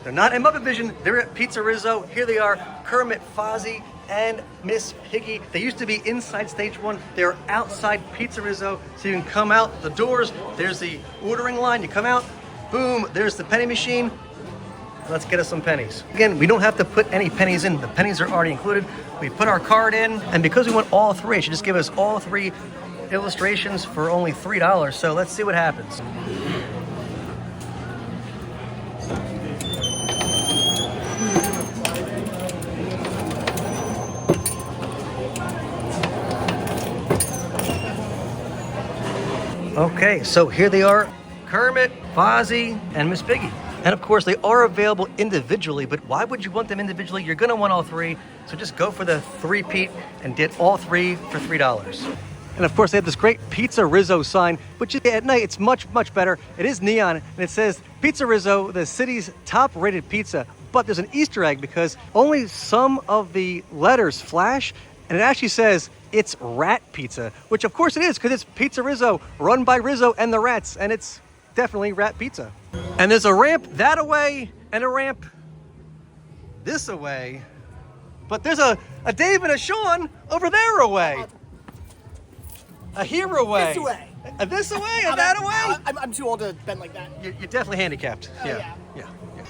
They're not in Muppet Vision, they're at PizzeRizzo. Here they are, Kermit, Fozzie, and Miss Piggy. They used to be inside Stage 1. They're outside PizzeRizzo, so you can come out the doors. There's the ordering line. You come out, boom, there's the penny machine. Let's get us some pennies. Again, we don't have to put any pennies in. The pennies are already included. We put our card in, and because we want all three, it should just give us all three illustrations for only $3. So let's see what happens. Okay, so here they are, Kermit, Fozzie, and Miss Piggy. And of course, they are available individually, but why would you want them individually? You're gonna want all three, so just go for the three-peat and get all three for $3. And of course, they have this great PizzeRizzo sign, which at night, it's much, much better. It is neon, and it says, PizzeRizzo, the city's top-rated pizza. But there's an Easter egg because only some of the letters flash, and it actually says, it's rat pizza, which of course it is, because it's PizzeRizzo, run by Rizzo and the rats, and it's definitely rat pizza. And there's a ramp that away, and a ramp this away. But there's a Dave and a Sean over there away. A hero way. This way. This away and that away. I'm too old to bend like that. You're definitely handicapped. Yeah.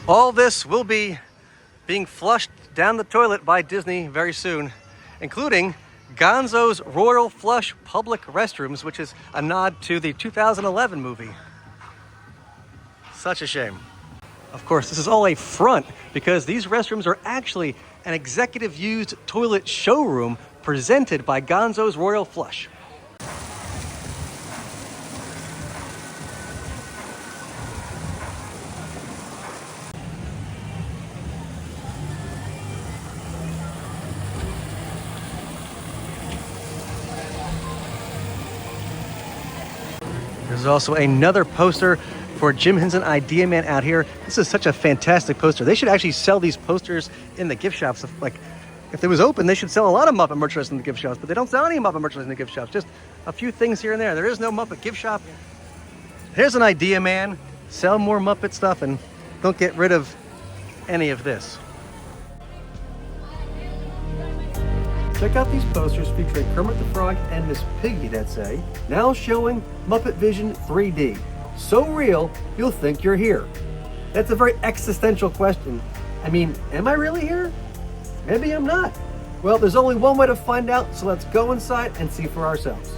All this will be being flushed down the toilet by Disney very soon, including Gonzo's Royal Flush Public Restrooms, which is a nod to the 2011 movie. Such a shame. Of course, this is all a front because these restrooms are actually an executive used toilet showroom presented by Gonzo's Royal Flush. There's also another poster for Jim Henson Idea Man out here. This is such a fantastic poster. They should actually sell these posters in the gift shops. If it was open, they should sell a lot of Muppet merchandise in the gift shops, but they don't sell any Muppet merchandise in the gift shops. Just a few things here and there. There is no Muppet gift shop. Here's an Idea Man. Sell more Muppet stuff and don't get rid of any of this. Check out these posters featuring Kermit the Frog and Miss Piggy that say, now showing Muppet Vision 3D. So real, you'll think you're here. That's a very existential question. I mean, am I really here? Maybe I'm not. Well, there's only one way to find out, so let's go inside and see for ourselves.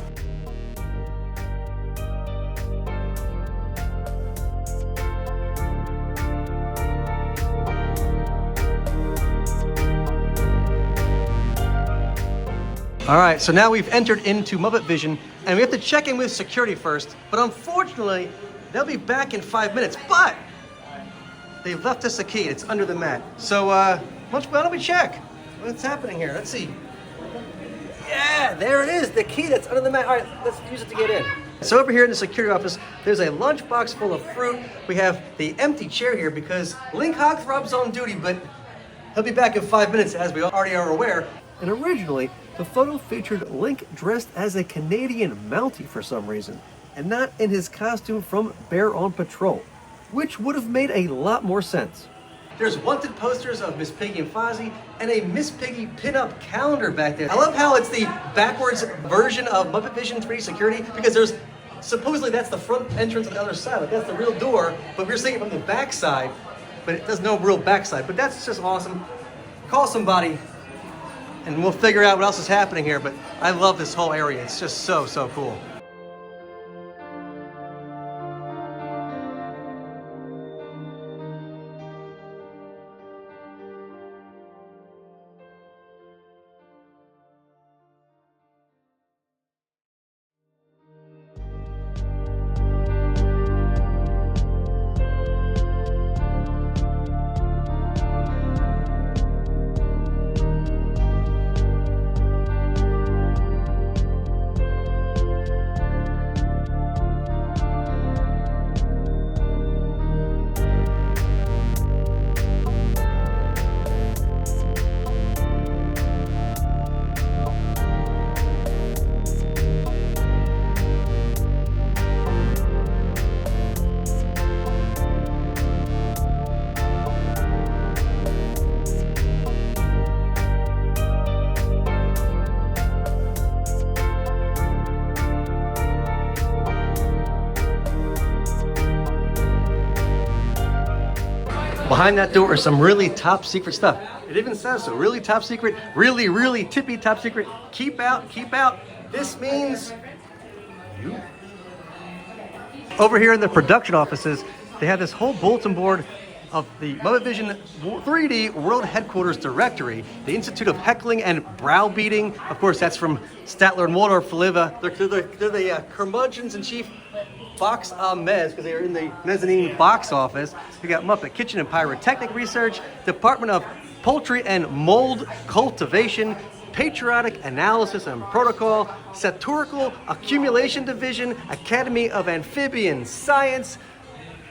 All right, so now we've entered into Muppet Vision, and we have to check in with security first, but unfortunately, they'll be back in 5 minutes, but they left us a key. It's under the mat. So, why don't we check what's happening here? Let's see. Yeah, there it is, the key that's under the mat. All right, let's use it to get in. So over here in the security office, there's a lunchbox full of fruit. We have the empty chair here because Link Hogthrob's on duty, but he'll be back in 5 minutes, as we already are aware. And originally, the photo featured Link dressed as a Canadian Mountie for some reason, and not in his costume from Bear on Patrol, which would have made a lot more sense. There's wanted posters of Miss Piggy and Fozzie, and a Miss Piggy pin-up calendar back there. I love how it's the backwards version of Muppet Vision 3 security, because there's, supposedly that's the front entrance on the other side, like that's the real door, but we're seeing it from the back side, but it does no real backside. But that's just awesome. Call somebody, and we'll figure out what else is happening here, but I love this whole area. It's just so, so cool. Behind that door is some really top secret stuff. It even says so, really top secret, really, really tippy top secret. Keep out, keep out. This means you. Over here in the production offices, they have this whole bulletin board of the Muppet Vision 3D World Headquarters Directory, the Institute of Heckling and Browbeating. Of course, that's from Statler and Waldorf to live. They're the curmudgeons in chief box mez, because they are in the mezzanine box office. We got Muppet Kitchen and Pyrotechnic Research, Department of Poultry and Mold Cultivation, Patriotic Analysis and Protocol, Satirical Accumulation Division, Academy of Amphibian Science,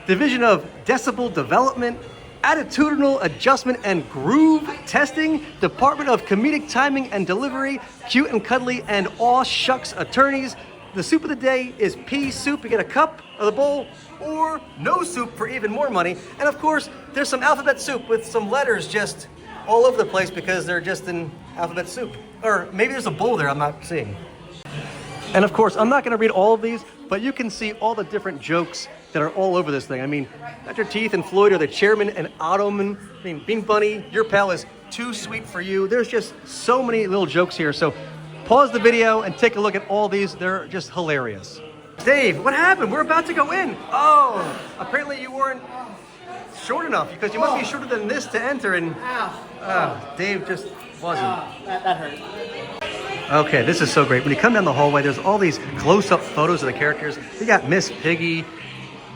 Division of Decibel Development, Attitudinal Adjustment and Groove Testing, Department of Comedic Timing and Delivery, Cute and Cuddly and Aw Shucks Attorneys. The soup of the day is pea soup. You get a cup of the bowl, or no soup for even more money. And of course, there's some alphabet soup with some letters just all over the place because they're just in alphabet soup. Or maybe there's a bowl there I'm not seeing. And of course, I'm not gonna read all of these, but you can see all the different jokes that are all over this thing. I mean, Dr. Teeth and Floyd are the chairman and Ottoman. I mean, Bean Bunny, your pal is too sweet for you. There's just so many little jokes here. So pause the video and take a look at all these. They're just hilarious. Dave, what happened? We're about to go in. Oh, apparently you weren't short enough, because you must be shorter than this to enter, and Dave just wasn't. That hurt. Okay, this is so great. When you come down the hallway, there's all these close-up photos of the characters. You got Miss Piggy,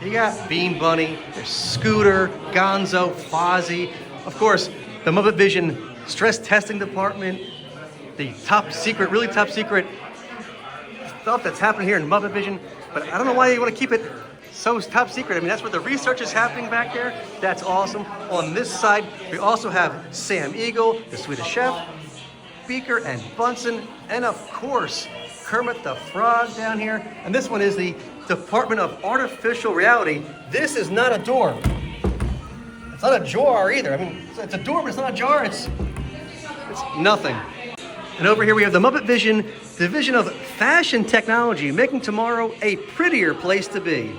you got Bean Bunny, there's Scooter, Gonzo, Fozzie. Of course, the Muppet Vision stress testing department, the top secret, really top secret stuff that's happening here in Muppet Vision. But I don't know why you want to keep it so top secret. I mean, that's where the research is happening back there. That's awesome. On this side, we also have Sam Eagle, the Swedish Chef, Beaker and Bunsen, and of course, Kermit the Frog down here. And this one is the Department of Artificial Reality. This is not a door. It's not a jar either. I mean, it's a door, but it's not a jar. It's nothing. And over here we have the Muppet Vision Division of Fashion Technology, making tomorrow a prettier place to be.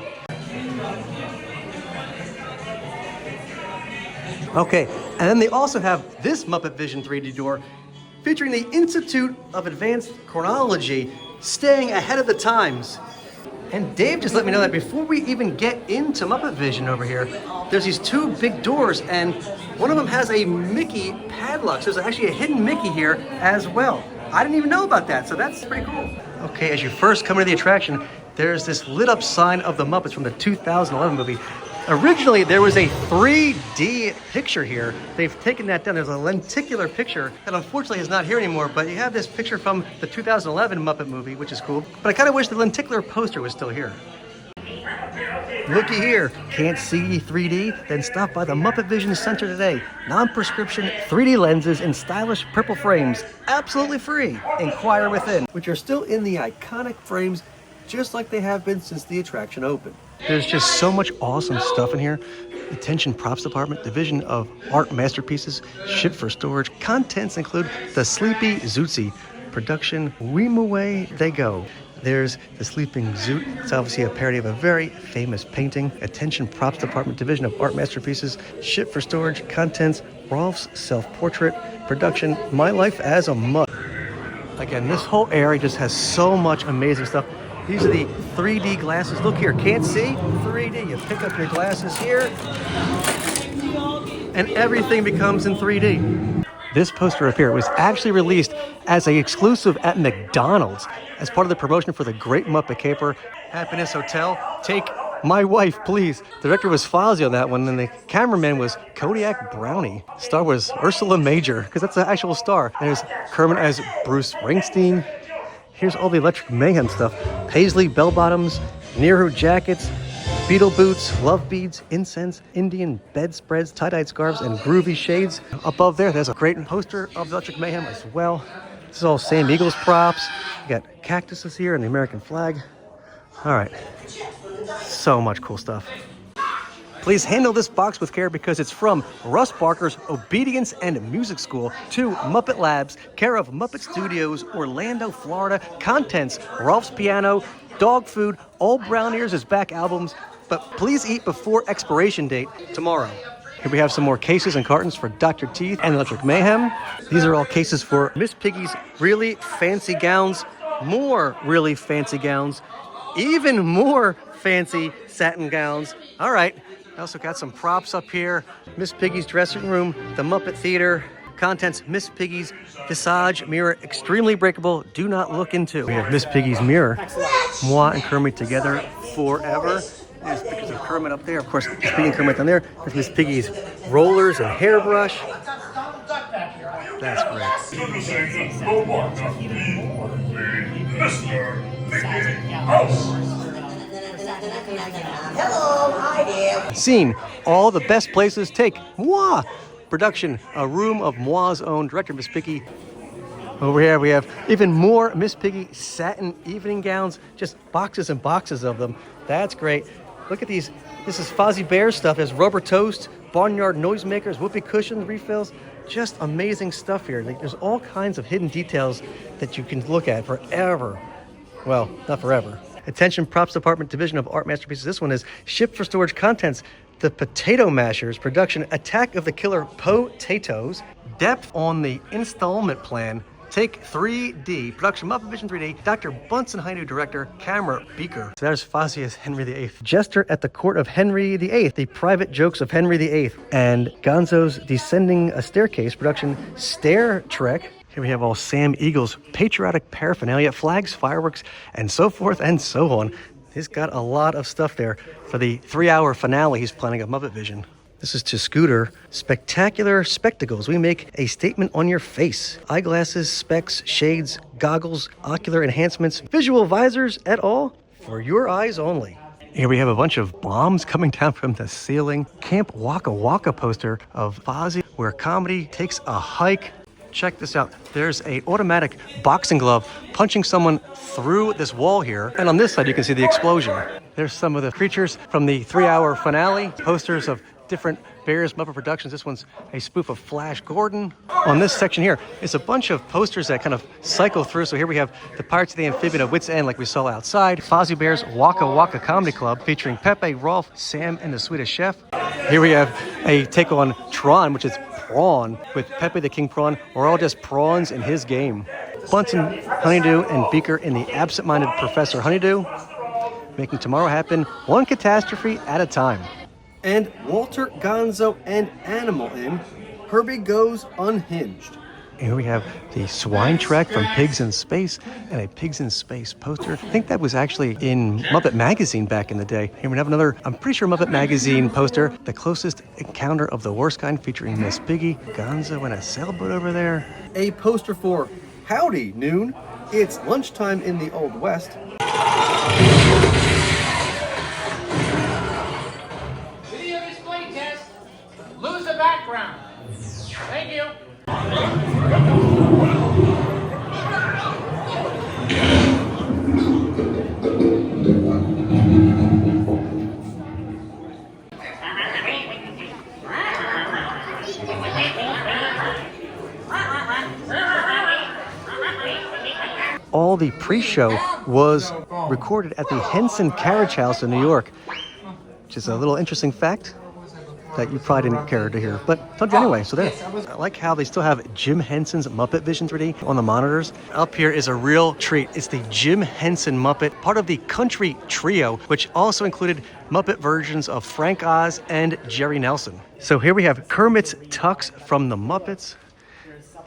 Okay, and then they also have this Muppet Vision 3D door featuring the Institute of Advanced Chronology, staying ahead of the times. And Dave just let me know that before we even get into Muppet Vision over here, there's these two big doors, and one of them has a Mickey padlock. So there's actually a hidden Mickey here as well. I didn't even know about that, so that's pretty cool. Okay, as you first come into the attraction, there's this lit up sign of the Muppets from the 2011 movie. Originally, there was a 3D picture here. They've taken that down. There's a lenticular picture that unfortunately is not here anymore, but you have this picture from the 2011 Muppet movie, which is cool. But I kind of wish the lenticular poster was still here. Looky here. Can't see 3D? Then stop by the Muppet Vision Center today. Non-prescription 3D lenses in stylish purple frames. Absolutely free. Inquire within. which are still in the iconic frames just like they have been since the attraction opened. There's just so much awesome stuff in here. Attention Props Department, Division of Art Masterpieces, shipped for storage. Contents include the Sleepy Zootsie, production Weem Away They Go. There's the Sleeping Zoot. It's obviously a parody of a very famous painting. Attention Props Department, Division of Art Masterpieces, shipped for storage. Contents Rolf's self-portrait, production My Life as a Mutt. Again, this whole area just has so much amazing stuff. These are the 3D glasses. Look here, can't see? 3D. You pick up your glasses here, and everything becomes in 3D. This poster up here was actually released as an exclusive at McDonald's as part of the promotion for the Great Muppet Caper. Happiness Hotel, take my wife, please. The director was Fozzie on that one, and the cameraman was Kodiak Brownie. Star was Ursula Major, because that's the actual star. There's Kermit as Bruce Springsteen. Here's all the Electric Mayhem stuff. Paisley bell-bottoms, Nehru jackets, beetle boots, love beads, incense, Indian bedspreads, tie-dyed scarves, and groovy shades. Above there's a great poster of the Electric Mayhem as well. This is all Sam Eagles props. You got cactuses here and the American flag. All right, so much cool stuff. Please handle this box with care because it's from Russ Barker's Obedience and Music School to Muppet Labs, care of Muppet Studios, Orlando, Florida. Contents, Rolf's Piano, dog food, all Brown Ears is back albums, but please eat before expiration date tomorrow. Here we have some more cases and cartons for Dr. Teeth and Electric Mayhem. These are all cases for Miss Piggy's really fancy gowns, more really fancy gowns, even more fancy satin gowns. All right. I also got some props up here. Miss Piggy's dressing room, the Muppet Theater. Contents, Miss Piggy's Visage Mirror, extremely breakable, do not look into. We have Miss Piggy's mirror. Moi and Kermit together forever. There's pictures of Kermit up there. Of course, Miss Piggy and Kermit down there. There's Miss Piggy's rollers and hairbrush. That's great. Hello, hi there. Scene, all the best places take Moi. Production, a room of Moi's own, director Miss Piggy. Over here we have even more Miss Piggy satin evening gowns, just boxes and boxes of them. That's great. Look at these. This is Fozzie Bear stuff. There's rubber toast, barnyard noisemakers, whoopee cushions, refills. Just amazing stuff here. Like, there's all kinds of hidden details that you can look at forever. Well, not forever. Attention Props Department, Division of Art Masterpieces. This one is shipped for storage. Contents, the Potato Mashers. Production, Attack of the Killer Potatoes. Depth on the installment plan. Take 3D. Production, Muppet Vision 3D. Dr. Bunsen Haidu, director, camera, Beaker. So there's Fozzie as Henry VIII. Jester at the court of Henry VIII. The private jokes of Henry VIII. And Gonzo's Descending a Staircase. Production, Stair Trek. Here we have all Sam Eagle's patriotic paraphernalia, flags, fireworks, and so forth and so on. He's got a lot of stuff there for the 3-hour finale he's planning of Muppet Vision. This is to Scooter. Spectacular spectacles. We make a statement on your face. Eyeglasses, specs, shades, goggles, ocular enhancements, visual visors et al. For your eyes only. Here we have a bunch of bombs coming down from the ceiling. Camp Waka Waka poster of Fozzie where comedy takes a hike. Check this out. There's a automatic boxing glove punching someone through this wall here. And on this side, you can see the explosion. There's some of the creatures from the 3-hour finale. Posters of different various Muppet productions. This one's a spoof of Flash Gordon. On this section here is a bunch of posters that kind of cycle through. So here we have the Pirates of the Amphibian of Wits End, like we saw outside. Fozzie Bear's Waka Waka Comedy Club, featuring Pepe, Rolf, Sam, and the Swedish Chef. Here we have a take on Tron, which is Prawn, with Pepe the King Prawn. We're all just prawns in his game. Bunsen, Honeydew, and Beaker in the absent-minded Professor Honeydew, making tomorrow happen one catastrophe at a time. And Walter, Gonzo, and Animal in Herbie Goes Unhinged. Here we have the swine trek from Pigs in Space and a Pigs in Space poster. I think that was actually in Muppet Magazine back in the day. Here we have another, I'm pretty sure Muppet Magazine poster, The Closest Encounter of the Worst Kind, featuring Miss Piggy, Gonzo, and a sailboat over there. A poster for Howdy Noon. It's lunchtime in the Old West. Video display test. Lose the background. Thank you. All the pre-show was recorded at the Henson Carriage House in New York, which is a little interesting fact that you probably didn't care to hear, but I told you anyway, so there. I like how they still have Jim Henson's Muppet Vision 3D on the monitors. Up here is a real treat. It's the Jim Henson Muppet, part of the Country Trio, which also included Muppet versions of Frank Oz and Jerry Nelson. So here we have Kermit's Tux from the Muppets.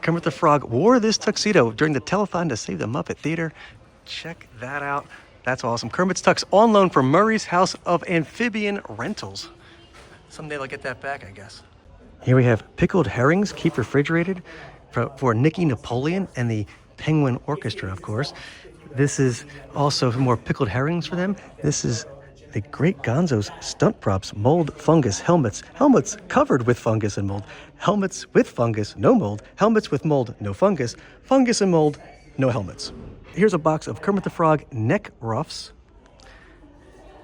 Kermit the Frog wore this tuxedo during the telethon to save the Muppet Theater. Check that out. That's awesome. Kermit's Tux on loan from Murray's House of Amphibian Rentals. Someday they'll get that back, I guess. Here we have pickled herrings, keep refrigerated, for Nicky Napoleon and the Penguin Orchestra, of course. This is also more pickled herrings for them. This is the Great Gonzo's stunt props, mold, fungus, helmets, helmets covered with fungus and mold, helmets with fungus, no mold, helmets with mold, no fungus, fungus and mold, no helmets. Here's a box of Kermit the Frog neck ruffs.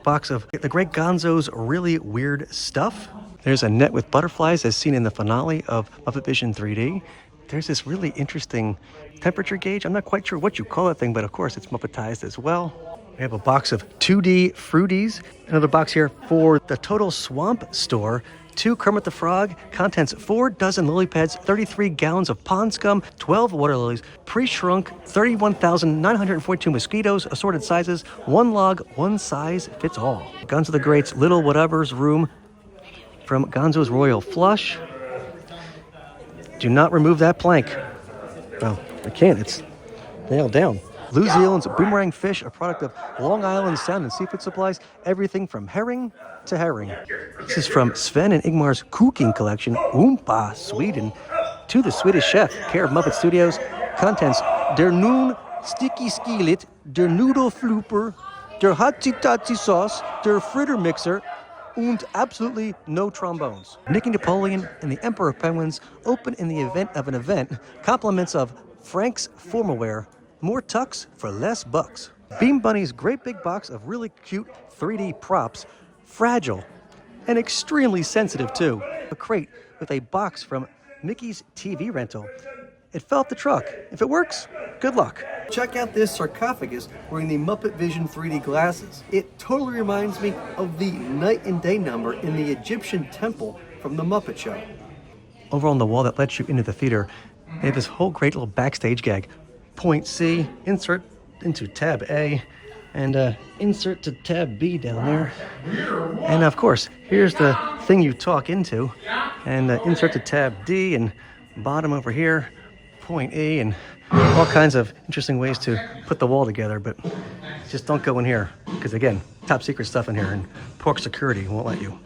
Box of the Great Gonzo's really weird stuff. There's a net with butterflies as seen in the finale of Muppet Vision 3D. There's this really interesting temperature gauge. I'm not quite sure what you call that thing, but of course it's Muppetized as well. We have a box of 2D Fruities. Another box here for the Total Swamp Store. 2 Kermit the Frog, contents 4 dozen lily pads, 33 gallons of pond scum, 12 water lilies, pre-shrunk, 31,942 mosquitoes, assorted sizes, 1 log, 1 size fits all. Gonzo the Great's Little Whatever's Room from Gonzo's Royal Flush. Do not remove that plank. Well, I can't, it's nailed down. New Zealand's Boomerang Fish, a product of Long Island Sound and Seafood Supplies, everything from herring to herring. This is from Sven and Ingmar's cooking collection, Oompa, Sweden, to the Swedish chef, care of Muppet Studios. Contents, der Noon Sticky Skillet, der Noodle Flooper, der Hatzi Sauce, der Fritter Mixer, and absolutely no trombones. Nicky Napoleon and the Emperor of Penguins open in the event of an event, compliments of Frank's formal wear, more tux for less bucks. Bean Bunny's great big box of really cute 3D props, fragile and extremely sensitive too. A crate with a box from Mickey's TV rental. It fell off the truck. If it works, good luck. Check out this sarcophagus wearing the Muppet Vision 3D glasses. It totally reminds me of the night and day number in the Egyptian temple from the Muppet Show. Over on the wall that lets you into the theater, they have this whole great little backstage gag. Point C, insert into tab A, and insert to tab B down there. And of course, here's the thing you talk into, and insert to tab D, and bottom over here, point E, and all kinds of interesting ways to put the wall together, but just don't go in here, because again, top secret stuff in here, and pork security won't let you.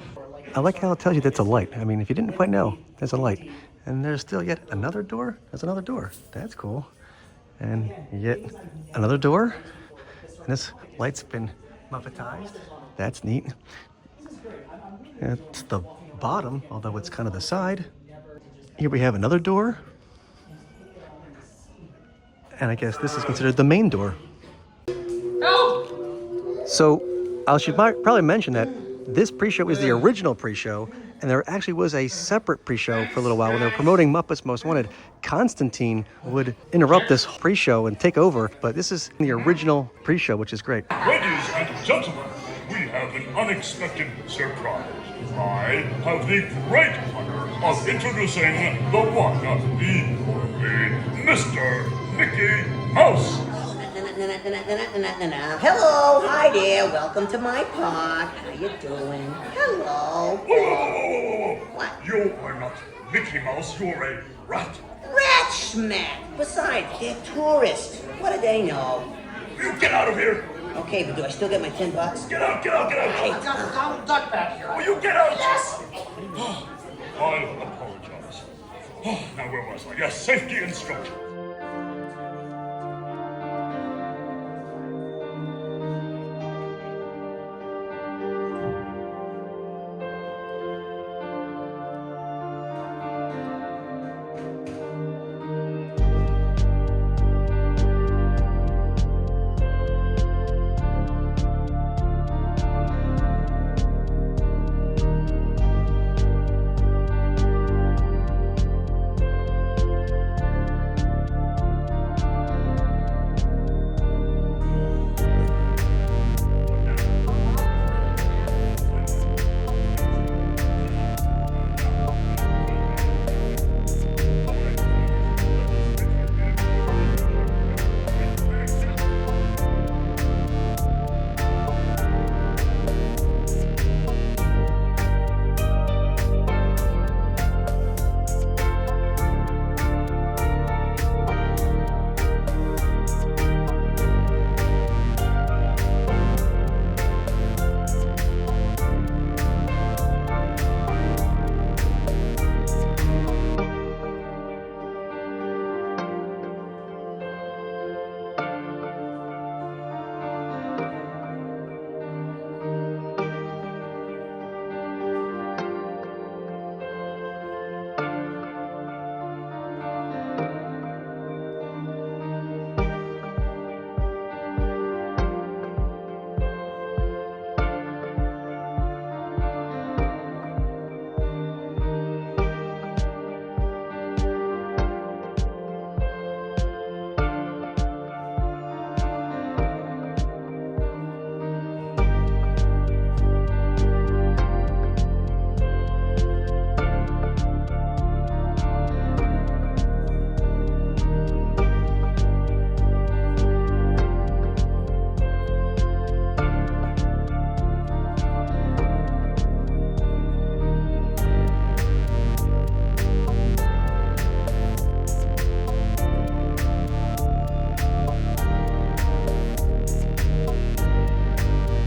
I like how it tells you that's a light. I mean, if you didn't quite know, there's a light. And there's still yet another door. There's another door. That's cool. And yet another door. And this light's been Muppetized. That's neat. It's the bottom, although it's kind of the side. Here we have another door. And I guess this is considered the main door. So I should probably mention that this pre-show is the original pre-show, and there actually was a separate pre-show for a little while when they were promoting Muppets Most Wanted. Constantine would interrupt this pre-show and take over, but this is the original pre-show, which is great. Ladies and gentlemen, we have an unexpected surprise. I have the great honor of introducing the one, the only, Mr. Mickey Mouse. Hello, hi there, welcome to my park. How you doing? Hello. Whoa. What? You are not Mickey Mouse, you're a rat. Rat? schmack. Besides, they're tourists. What do they know? You get out of here! Okay, but do I still get my $10? Get out, get out, get out! Hey, Donald Duck back here. Will you get out? Yes. I apologize. Now where was I? Yes, safety instructions.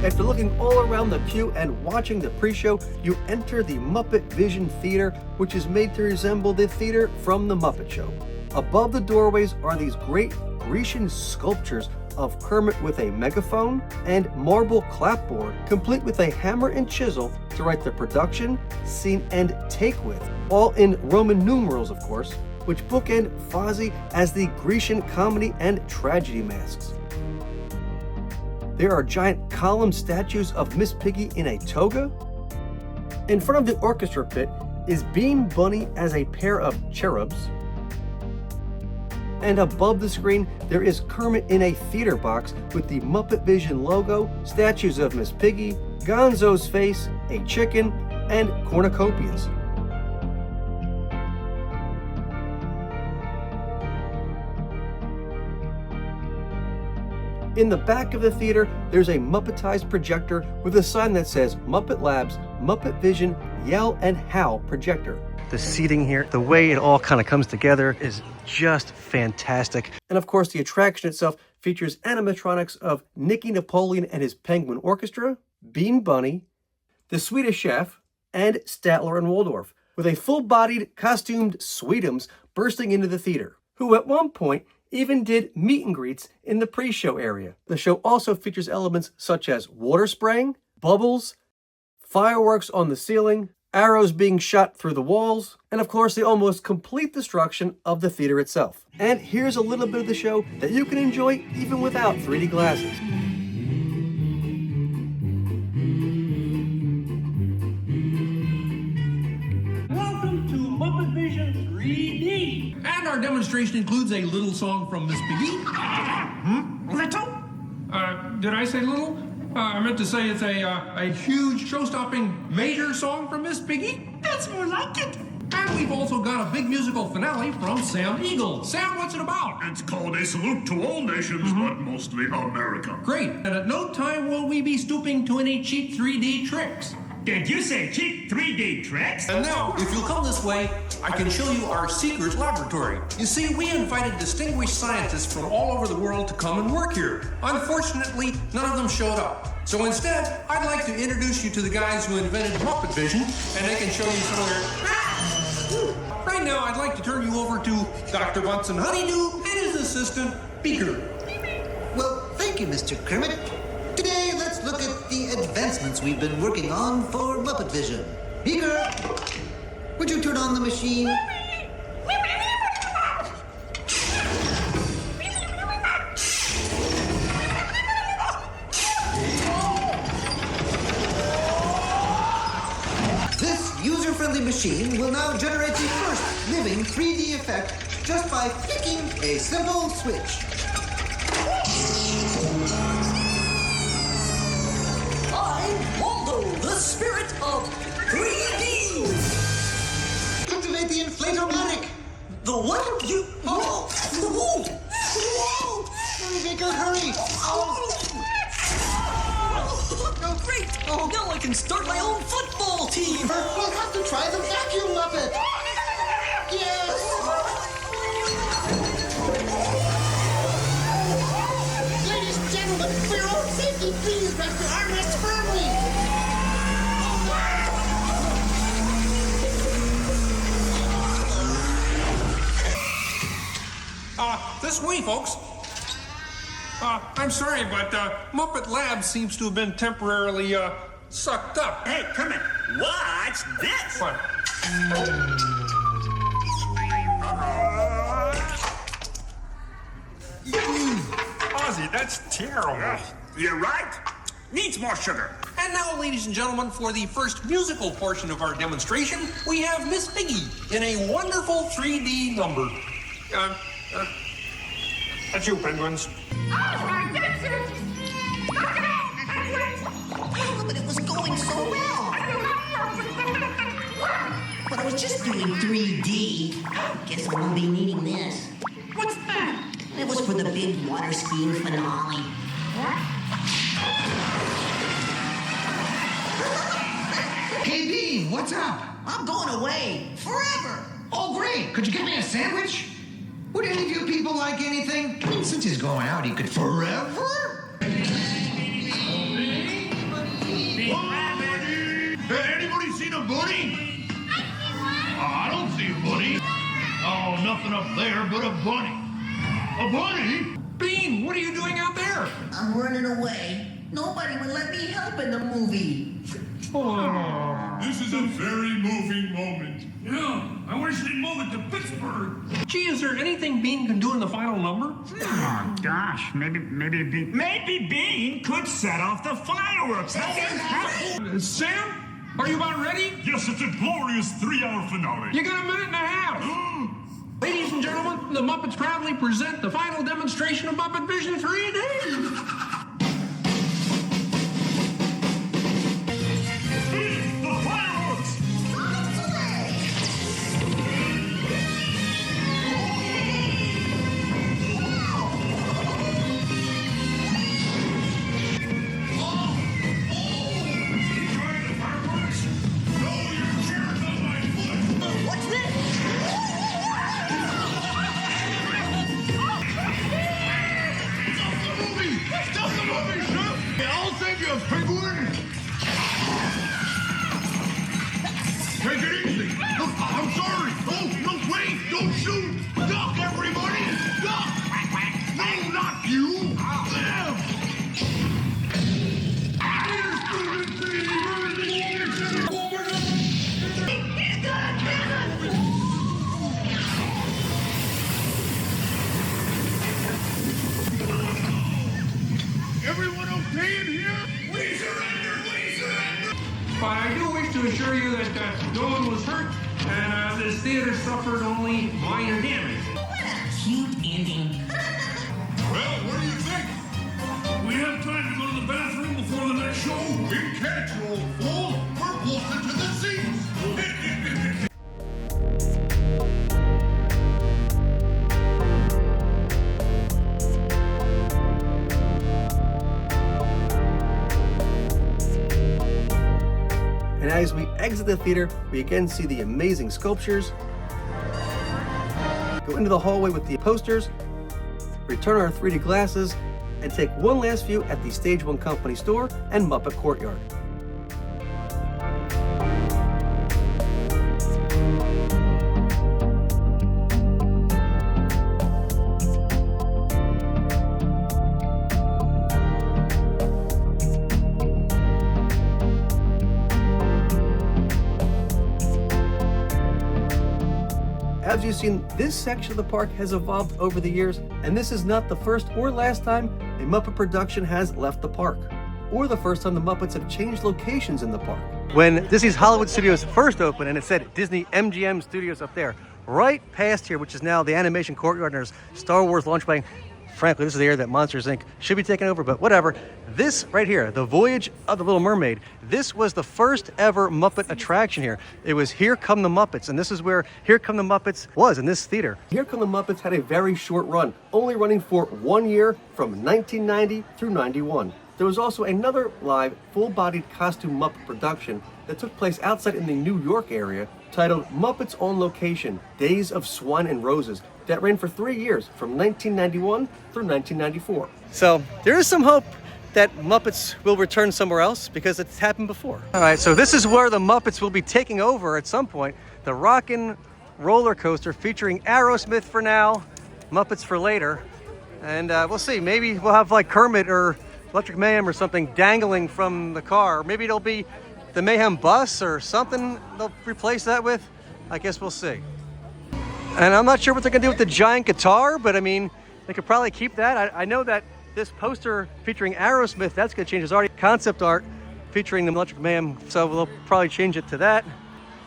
After looking all around the queue and watching the pre-show, you enter the Muppet Vision Theater, which is made to resemble the theater from the Muppet Show. Above the doorways are these great Grecian sculptures of Kermit with a megaphone and marble clapboard, complete with a hammer and chisel to write the production, scene, and take with, all in Roman numerals, of course, which bookend Fozzie as the Grecian comedy and tragedy masks. There are giant column statues of Miss Piggy in a toga. In front of the orchestra pit is Bean Bunny as a pair of cherubs. And above the screen, there is Kermit in a theater box with the Muppet Vision logo, statues of Miss Piggy, Gonzo's face, a chicken, and cornucopias. In the back of the theater, there's a Muppetized projector with a sign that says Muppet Labs, Muppet Vision, Yell and Howl projector. The seating here, the way it all kind of comes together is just fantastic. And of course, the attraction itself features animatronics of Nicky Napoleon and his Penguin Orchestra, Bean Bunny, the Swedish Chef, and Statler and Waldorf, with a full-bodied, costumed Sweetums bursting into the theater, who at one point even did meet and greets in the pre-show area. The show also features elements such as water spraying, bubbles, fireworks on the ceiling, arrows being shot through the walls, and of course the almost complete destruction of the theater itself. And here's a little bit of the show that you can enjoy even without 3D glasses. Welcome to Muppet Vision 3D. And our demonstration includes a little song from Miss Piggy. Little? Did I say little? I meant to say it's a huge, show-stopping major song from Miss Piggy. That's more like it. And we've also got a big musical finale from Sam Eagle. Sam, what's it about? It's called A Salute to All Nations, but mostly America. Great. And at no time will we be stooping to any cheap 3D tricks. Did you say cheap 3D tricks? And now, if you'll come this way, I can show you our secret laboratory. You see, we invited distinguished scientists from all over the world to come and work here. Unfortunately, none of them showed up. So instead, I'd like to introduce you to the guys who invented Muppet Vision, and they can show you some of their... Right now, I'd like to turn you over to Dr. Bunsen Honeydew and his assistant, Beaker. Well, thank you, Mr. Kermit. Today, let's look at the advancements we've been working on for Muppet Vision. Beaker, would you turn on the machine? This user-friendly machine will now generate the first living 3D effect just by flicking a simple switch. I'm Waldo, the spirit of 3D! Activate the inflatomatic. The what? You... Oh! Hurry, Baker, hurry. Oh, great! Oh, now I can start my own football team! We'll have to try the vacuum Muppet. Yes. Ladies and gentlemen, for your own safety, please rest your armrests firmly. This way, folks. I'm sorry, but Muppet Lab seems to have been temporarily sucked up. Hey, Kermit, what's this? What? Ozzy, that's terrible. You're right. Needs more sugar. And now, ladies and gentlemen, for the first musical portion of our demonstration, we have Miss Piggy in a wonderful 3D number. That's you, penguins. But it was going so well. But I was just doing 3D. Guess I won't be needing this. What's that? It was for the big water skiing finale. Hey, Bean, what's up? I'm going away forever. Oh, great. Could you get me a sandwich? Would any of you people like anything? I mean, since he's going out, he could forever? Anybody seen a bunny? I don't see a bunny. Oh, nothing up there but a bunny. A bunny? Bean, what are you doing out there? I'm running away. Nobody would let me help in the movie. This is a very moving moment. Yeah, I wish they'd move it to Pittsburgh. Gee, is there anything Bean can do in the final number? Oh, gosh, maybe Bean could set off the fireworks. Sam, are you about ready? Yes, it's a glorious 3-hour finale. You got a minute and a half. Ladies and gentlemen, the Muppets proudly present the final demonstration of Muppet Vision 3D. The fireworks! Enjoying the fireworks? No, you're cheering on my foot! What's this? Stop the movie, Chef! I'll save you, penguin! Take it easy! Look, I'm sorry! Oh, no, wait! Don't shoot! Duck, everybody! Duck! No, not you! Them! Everyone okay in here? We surrender! We surrender! But I do wish to assure you that no one was hurt, and this theater suffered only minor damage. What a cute ending. Well, what do you think? We have time to go to the bathroom before the next show? We can't, you old fool! We're bolted to the seats! exit the theater, we again see the amazing sculptures, go into the hallway with the posters, return our 3D glasses, and take one last view at the Stage 1 Company store and Muppet Courtyard. As you've seen, this section of the park has evolved over the years, and this is not the first or last time a Muppet production has left the park, or the first time the Muppets have changed locations in the park. When Disney's Hollywood Studios first opened, and it said Disney MGM Studios up there, right past here, which is now the Animation Courtyard, and there's Star Wars launch playing. Frankly, this is the area that Monsters, Inc. should be taking over, but whatever. This right here, The Voyage of the Little Mermaid, this was the first ever Muppet attraction here. It was Here Come the Muppets, and this is where Here Come the Muppets was, in this theater. Here Come the Muppets had a very short run, only running for 1 year from 1990 through 91. There was also another live, full-bodied costume Muppet production that took place outside in the New York area titled Muppets on Location, Days of Swine and Roses, that ran for 3 years from 1991 through 1994. So there is some hope that Muppets will return somewhere else because it's happened before. All right, so this is where the Muppets will be taking over at some point. The Rockin' Roller Coaster featuring Aerosmith for now, Muppets for later. And we'll see, maybe we'll have like Kermit or Electric Mayhem or something dangling from the car. Maybe it'll be the Mayhem bus or something they'll replace that with. I guess we'll see. And I'm not sure what they're gonna do with the giant guitar, but I mean, they could probably keep that. I know that this poster featuring Aerosmith, that's gonna change. There's already concept art featuring the Electric Mayhem, so we'll probably change it to that.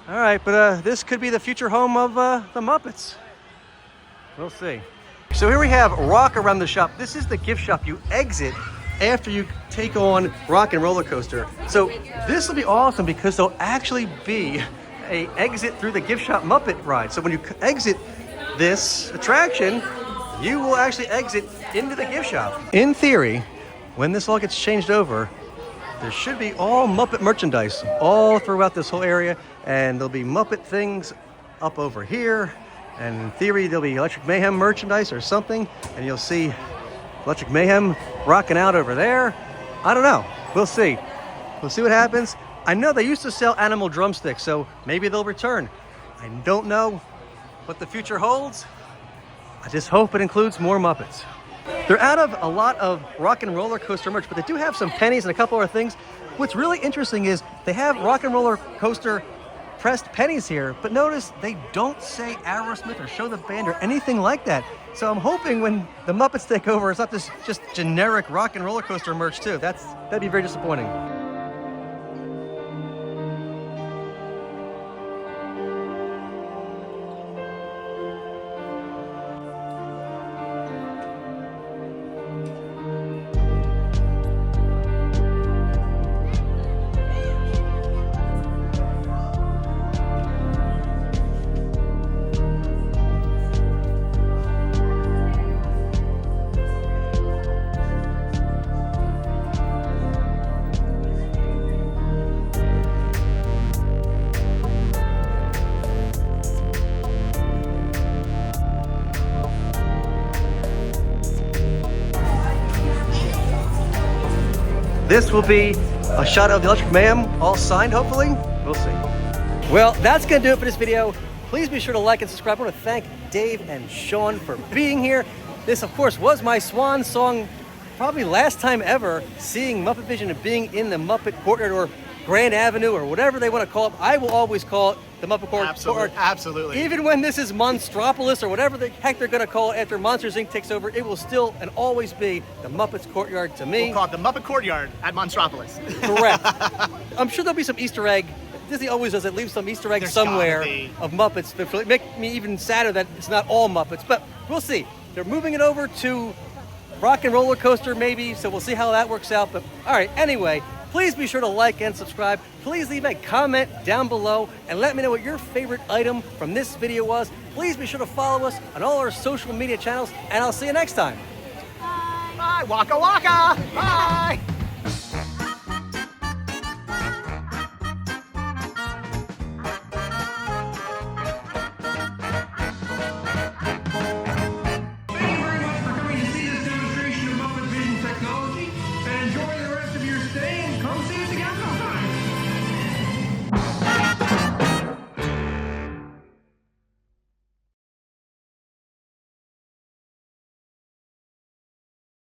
All right, but this could be the future home of the Muppets. We'll see. So here we have Rock Around the Shop. This is the gift shop you exit after you take on Rockin' Roller Coaster. So this will be awesome because there'll actually be a exit through the gift shop Muppet ride. So when you exit this attraction, you will actually exit into the gift shop. In theory, when this all gets changed over, there should be all Muppet merchandise all throughout this whole area, and there'll be Muppet things up over here, and in theory there'll be Electric Mayhem merchandise or something, and you'll see Electric Mayhem rocking out over there. I don't know. We'll see. We'll see what happens. I know they used to sell animal drumsticks, so maybe they'll return. I don't know what the future holds. I just hope it includes more Muppets. They're out of a lot of Rockin' Roller Coaster merch, but they do have some pennies and a couple other things. What's really interesting is they have Rockin' Roller Coaster pressed pennies here, but notice they don't say Aerosmith or Show the Band or anything like that. So I'm hoping when the Muppets take over, it's not this just generic Rockin' Roller Coaster merch too. That'd be very disappointing. This will be a shot of the Electric Mayhem, all signed, hopefully. We'll see. Well, that's gonna do it for this video. Please be sure to like and subscribe. I want to thank Dave and Sean for being here. This, of course, was my swan song, probably last time ever seeing Muppet Vision and being in the Muppet Courtyard or Grand Avenue or whatever they want to call it. I will always call it the Muppet Courtyard. Absolutely. Even when this is Monstropolis or whatever the heck they're going to call it after Monsters, Inc. takes over, it will still and always be the Muppets Courtyard to me. We'll call it the Muppet Courtyard at Monstropolis. Correct. I'm sure there'll be some Easter egg. Disney always does it, leave some Easter egg somewhere of Muppets that make me even sadder that it's not all Muppets, but we'll see. They're moving it over to Rockin' Roller Coaster maybe, so we'll see how that works out. But all right, anyway, please be sure to like and subscribe. Please leave a comment down below and let me know what your favorite item from this video was. Please be sure to follow us on all our social media channels, and I'll see you next time. Bye, waka waka. Bye.